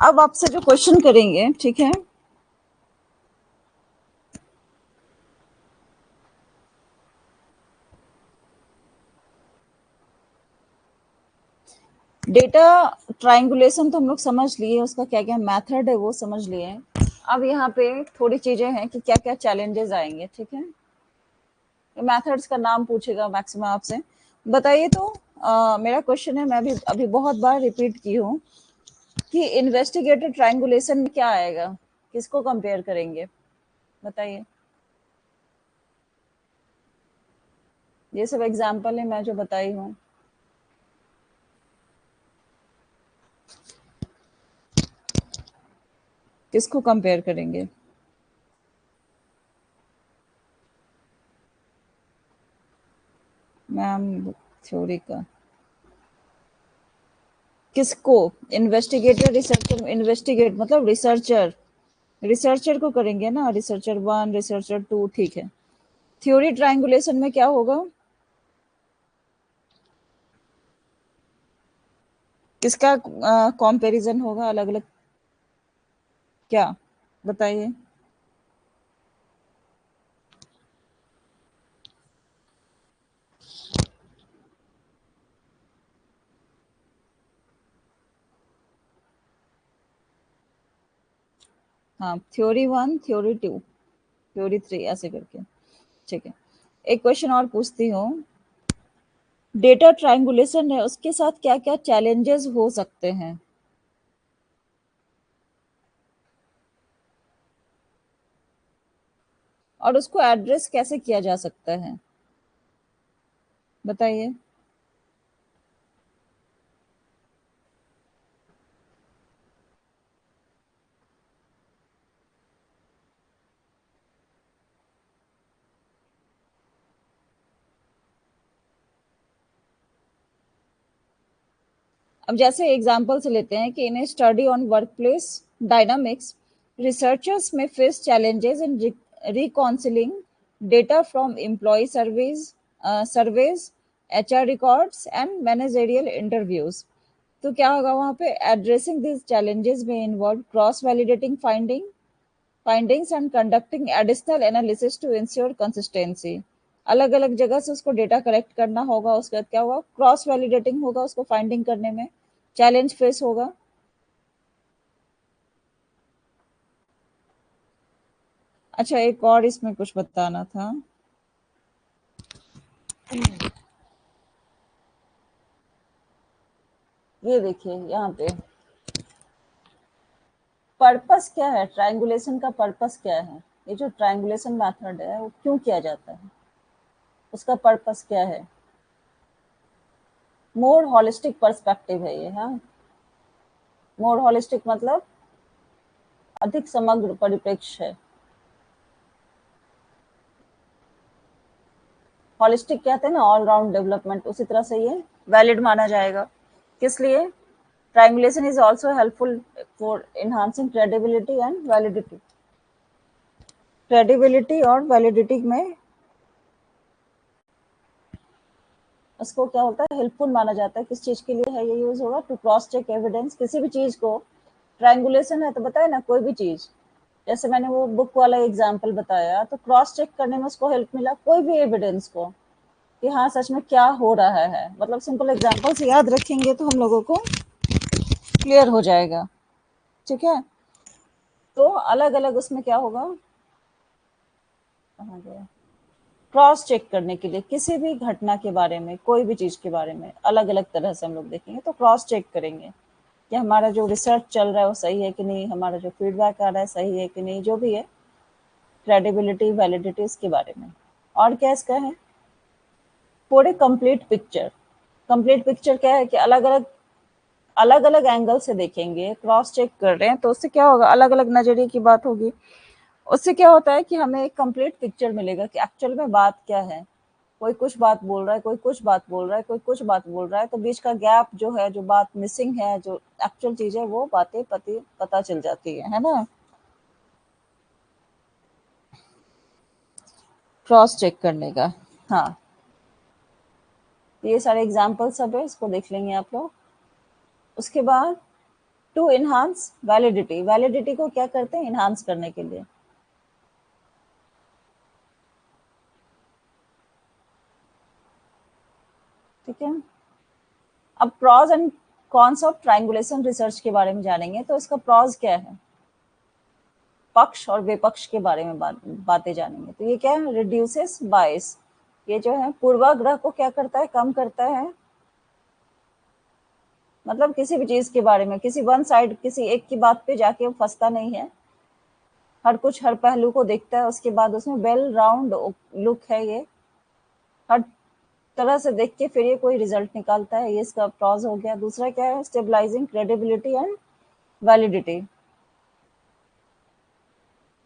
अब आपसे जो क्वेश्चन करेंगे, ठीक है, डेटा ट्रायंगुलेशन तो हम लोग समझ लिए, उसका क्या क्या मेथड है वो समझ लिए। अब यहाँ पे थोड़ी चीजें हैं कि क्या क्या चैलेंजेस आएंगे, ठीक है। मेथड्स का नाम पूछेगा मैक्सिमम आपसे, बताइए तो। मेरा क्वेश्चन है, मैं भी अभी बहुत बार रिपीट की हूँ कि इन्वेस्टिगेटिव ट्रायंगुलेशन में क्या आएगा, किसको कंपेयर करेंगे, बताइए। ये सब एग्जाम्पल है मैं जो बताई हूँ। किसको कंपेयर करेंगे? मैम थ्योरी का किसको? इन्वेस्टिगेटर, रिसर्चर, इन्वेस्टिगेट मतलब रिसर्चर, रिसर्चर को करेंगे ना, रिसर्चर वन, रिसर्चर टू, ठीक है। थ्योरी ट्रायंगुलेशन में क्या होगा? किसका कंपैरिजन होगा अलग अलग? क्या बताइए? हाँ, थ्योरी 1, थ्योरी 2, थ्योरी 3 ऐसे करके। ठीक है, एक क्वेश्चन और पूछती हूँ। डेटा ट्रायंगुलेशन है, उसके साथ क्या-क्या चैलेंजेस हो सकते हैं? और उसको एड्रेस कैसे किया जा सकता है? बताइए। अब जैसे एग्जांपल से लेते हैं कि in a study on workplace dynamics, researchers may face challenges in reconciling data from employee surveys, HR records and managerial interviews. तो क्या होगा वहाँ पे? Addressing these challenges may involve cross validating findings and conducting additional analysis to ensure consistency. अलग अलग जगह से उसको डेटा कलेक्ट करना होगा, उसके बाद क्या होगा? क्रॉस वैलिडेटिंग होगा, उसको फाइंडिंग करने में चैलेंज फेस होगा। अच्छा, एक और इसमें कुछ बताना था। ये देखिए यहाँ पे पर्पस क्या है, ट्रायंगुलेशन का पर्पस क्या है? ये जो ट्रायंगुलेशन मेथड है वो क्यों किया जाता है, उसका पर्पस क्या है? मोर होलिस्टिक पर्सपेक्टिव है ये। हाँ, मोर होलिस्टिक मतलब अधिक समग्र परिप्रेक्ष्य है। होलिस्टिक कहते हैं ना, ऑल राउंड डेवलपमेंट, उसी तरह से ये वैलिड माना जाएगा। किस लिए? Triangulation is also helpful for enhancing credibility and validity। Credibility और वैलिडिटी में उसको क्या होता है? हेल्पफुल माना जाता है। किस चीज के लिए है ये यूज होगा? To cross check evidence. किसी भी चीज को ट्रायंगुलेशन है तो बताए ना, कोई भी चीज, जैसे मैंने वो बुक वाला एग्जाम्पल बताया, तो क्रॉस चेक करने में उसको हेल्प मिला कोई भी एविडेंस को, कि हाँ सच में क्या हो रहा है। मतलब सिंपल एग्जाम्पल से याद रखेंगे तो हम लोगों को क्लियर हो जाएगा। ठीक है, तो अलग अलग उसमें क्या होगा, कहाँ गया, क्रॉस चेक करने के लिए किसी भी घटना के बारे में, कोई भी चीज के बारे में अलग अलग तरह से हम लोग देखेंगे, तो क्रॉस चेक करेंगे कि हमारा जो रिसर्च चल रहा है वो सही है कि नहीं, हमारा जो फीडबैक आ रहा है सही है कि नहीं, जो भी है, क्रेडिबिलिटी वैलिडिटी इसके बारे में। और क्या इसका है? पूरे कंप्लीट पिक्चर। कंप्लीट पिक्चर क्या है कि अलग अलग एंगल से देखेंगे, क्रॉस चेक कर रहे हैं तो उससे क्या होगा? अलग अलग नजरिए की बात होगी। उससे क्या होता है कि हमें एक कंप्लीट पिक्चर मिलेगा कि एक्चुअल में बात क्या है। कोई कुछ बात बोल रहा है, कोई कुछ बात बोल रहा है, कोई कुछ बात बोल रहा है, तो बीच का गैप जो है, जो बात मिसिंग है, जो एक्चुअल चीज है, वो बातें पता चल जाती है ना? क्रॉस चेक करने का। हाँ, ये सारे एग्जाम्पल सब है, इसको देख लेंगे आप लोग। उसके बाद टू इनहांस वैलिडिटी। वैलिडिटी को क्या करते हैं? इनहांस करने के लिए। ठीक है, अब pros and cons of triangulation research के बारे में जानेंगे। तो इसका प्रॉज क्या है? पक्ष और विपक्ष के बारे में बातें जानेंगे। तो ये क्या है? रिड्यूसेस बायस। ये जो है पूर्वाग्रह को क्या करता है? कम करता है। मतलब किसी भी चीज के बारे में किसी वन साइड, किसी एक की बात पे जाके वो फंसता नहीं है, हर कुछ हर पहलू को देखता है, उसके बाद उसमें वेल राउंड लुक है ये, हर तरह से देख के फिर ये कोई रिजल्ट निकालता है। ये इसका प्रॉज हो गया। दूसरा क्या है? Stabilising credibility and validity.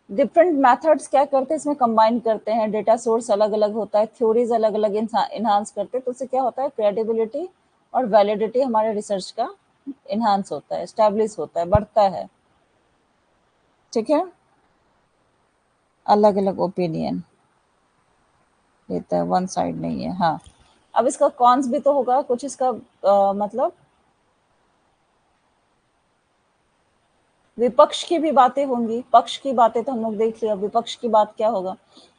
Different methods क्या करते हैं इसमें? कंबाइन करते हैं, डेटा सोर्स अलग अलग होता है, थ्योरीज अलग अलग इन्हांस करते हैं, तो उससे क्या होता है? क्रेडिबिलिटी और वैलिडिटी हमारे रिसर्च का इन्हांस होता है, स्टैब्लिश होता है, बढ़ता है। ठीक है, अलग अलग ओपिनियन देता है, वन साइड नहीं है। हाँ, अब इसका कॉन्स भी तो होगा कुछ, इसका मतलब विपक्ष की भी बातें होंगी, पक्ष की बातें तो हम लोग देख लिया, विपक्ष की बात क्या होगा।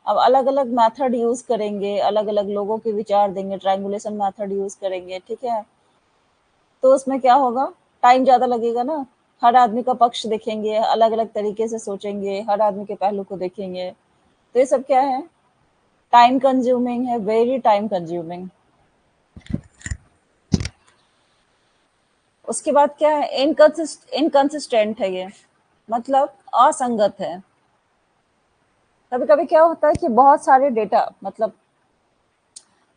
अब अलग-अलग मेथड यूज़ करेंगे, अलग-अलग लोगों के विचार देंगे, ट्रायंगुलेशन मेथड यूज़ करेंगे, ठीक है? तो उसमें क्या होगा, टाइम ज़्यादा लगेगा ना। हर आदमी का पक्ष देखेंगे, अलग-अलग तरीके से सोचेंगे, हर आदमी के पहलू को देखेंगे। तो ये सब क्या है, टाइम कंज्यूमिंग है, वेरी टाइम कंज्यूमिंग। उसके बाद क्या है, इनकंसिस्टेंट है ये, मतलब असंगत है। कभी-कभी क्या होता है कि बहुत सारे डेटा, मतलब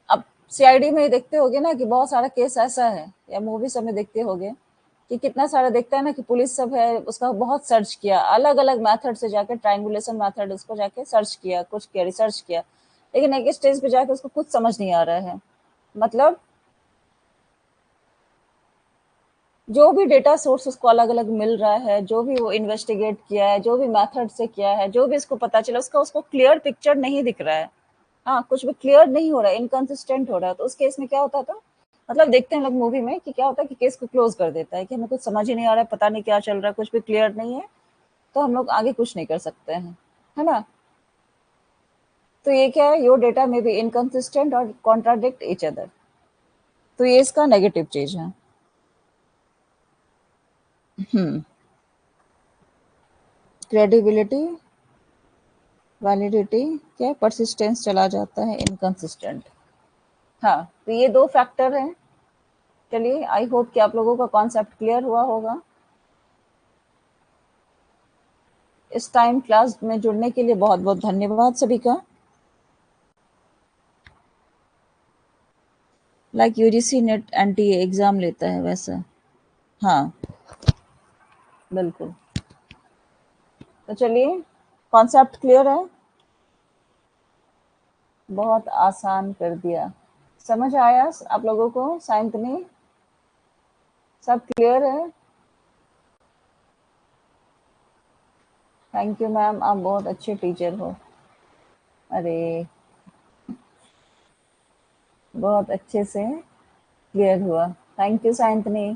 अब सीआईडी में देखते होगे ना कि बहुत सारा केस ऐसा है, या मूवी सब में देखते होगे कि कितना सारा देखता है ना कि पुलिस सब है, उसका बहुत सर्च किया, अलग-अलग मेथड से जाके ट्रायंगुलेशन मेथड उसको जाके सर्च किया, कुछ किया, रिसर्च किया, लेकिन एक स्टेज पे जाके उसको कुछ समझ नहीं आ रहा है। मतलब जो भी डेटा सोर्स उसको अलग-अलग मिल रहा है, जो भी वो इन्वेस्टिगेट किया है, जो भी मेथड से किया है, जो भी इसको पता चला, उसका उसको क्लियर पिक्चर नहीं दिख रहा है। हाँ, कुछ भी क्लियर नहीं हो रहा है, इनकंसिस्टेंट हो रहा है। तो उस केस में क्या होता था, मतलब देखते हैं लोग मूवी में कि क्या होता है कि केस को क्लोज कर देता है कि हमें कुछ समझ ही नहीं आ रहा है, पता नहीं क्या चल रहा है, कुछ भी क्लियर नहीं है, तो हम लोग आगे कुछ नहीं कर सकते हैं, है ना? तो ये क्या है, योर डेटा में बी इनकंसिस्टेंट और कॉन्ट्राडिक्ट ईच अदर। तो ये इसका नेगेटिव चीज है। क्रेडिबिलिटी, वैलिडिटी, क्या परसिस्टेंस चला जाता है, इनकंसिस्टेंट। हाँ, तो ये दो फैक्टर हैं। चलिए, आई होप कि आप लोगों का कॉन्सेप्ट क्लियर हुआ होगा। इस टाइम क्लास में जुड़ने के लिए बहुत बहुत धन्यवाद सभी का। Like UGC net NTA exam लेता है वैसा। हाँ, बिल्कुल। तो चलिए, कॉन्सेप्ट क्लियर है, बहुत आसान कर दिया। समझ आया आप लोगों को? साइंतनी, सब क्लियर है? थैंक यू मैम, आप बहुत अच्छे टीचर हो। अरे, बहुत अच्छे से क्लियर हुआ। थैंक यू साइंतनी,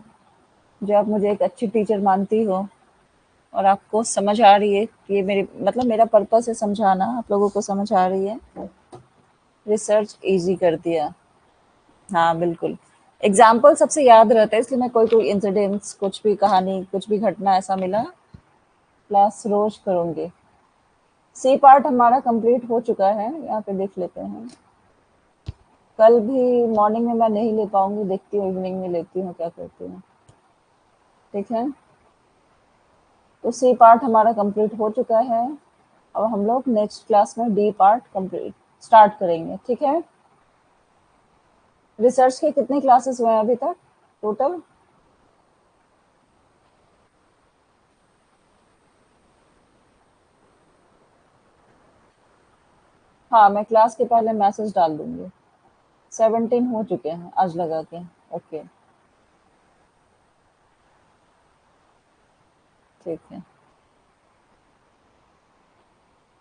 जो आप मुझे एक अच्छी टीचर मानती हो और आपको समझ आ रही है कि ये मेरी, मतलब मेरा पर्पस है समझाना, आप लोगों को समझ आ रही है। रिसर्च इजी कर दिया। हाँ, बिल्कुल। एग्जाम्पल सबसे याद रहता है, इसलिए मैं कोई कोई इंसिडेंट्स, कुछ भी कहानी, कुछ भी घटना ऐसा मिला, क्लास रोज करूँगी। सी पार्ट हमारा कंप्लीट हो चुका है, यहाँ पे देख लेते हैं। कल भी मॉर्निंग में मैं नहीं ले पाऊंगी, देखती हूँ इवनिंग में लेती हूँ, क्या करती हूँ, ठीक है। तो सी पार्ट हमारा कंप्लीट हो चुका है। अब हम लोग नेक्स्ट क्लास में डी पार्ट कंप्लीट स्टार्ट करेंगे, ठीक है। रिसर्च के कितने क्लासेस हुए हैं अभी तक टोटल? हाँ, मैं क्लास के पहले मैसेज डाल दूंगी। 17 हो चुके हैं आज लगा के। ओके, ठीक है।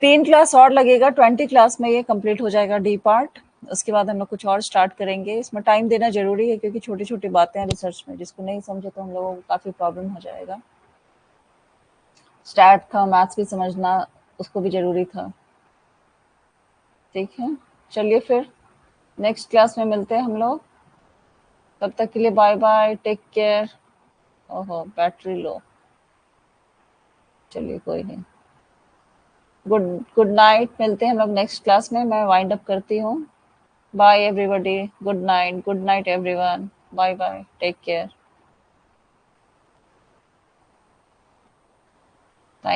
3 क्लास और लगेगा, 20 क्लास में ये कंप्लीट हो जाएगा डी पार्ट। उसके बाद हम लोग कुछ और स्टार्ट करेंगे। इसमें टाइम देना ज़रूरी है क्योंकि छोटी-छोटी बातें हैं रिसर्च में, जिसको नहीं समझे तो हम लोगों को काफ़ी प्रॉब्लम हो जाएगा। स्टैट था, मैथ्स भी समझना, उसको भी ज़रूरी था। ठीक है, चलिए फिर नेक्स्ट क्लास में मिलते हैं हम लोग। तब तक के लिए बाय बाय, टेक केयर। ओहो, बैटरी लो, चलिए कोई नहीं। गुड गुड नाइट, मिलते हैं हम लोग नेक्स्ट क्लास में। मैं वाइंड अप करती हूँ। Bye everybody, good night everyone, bye bye, take care.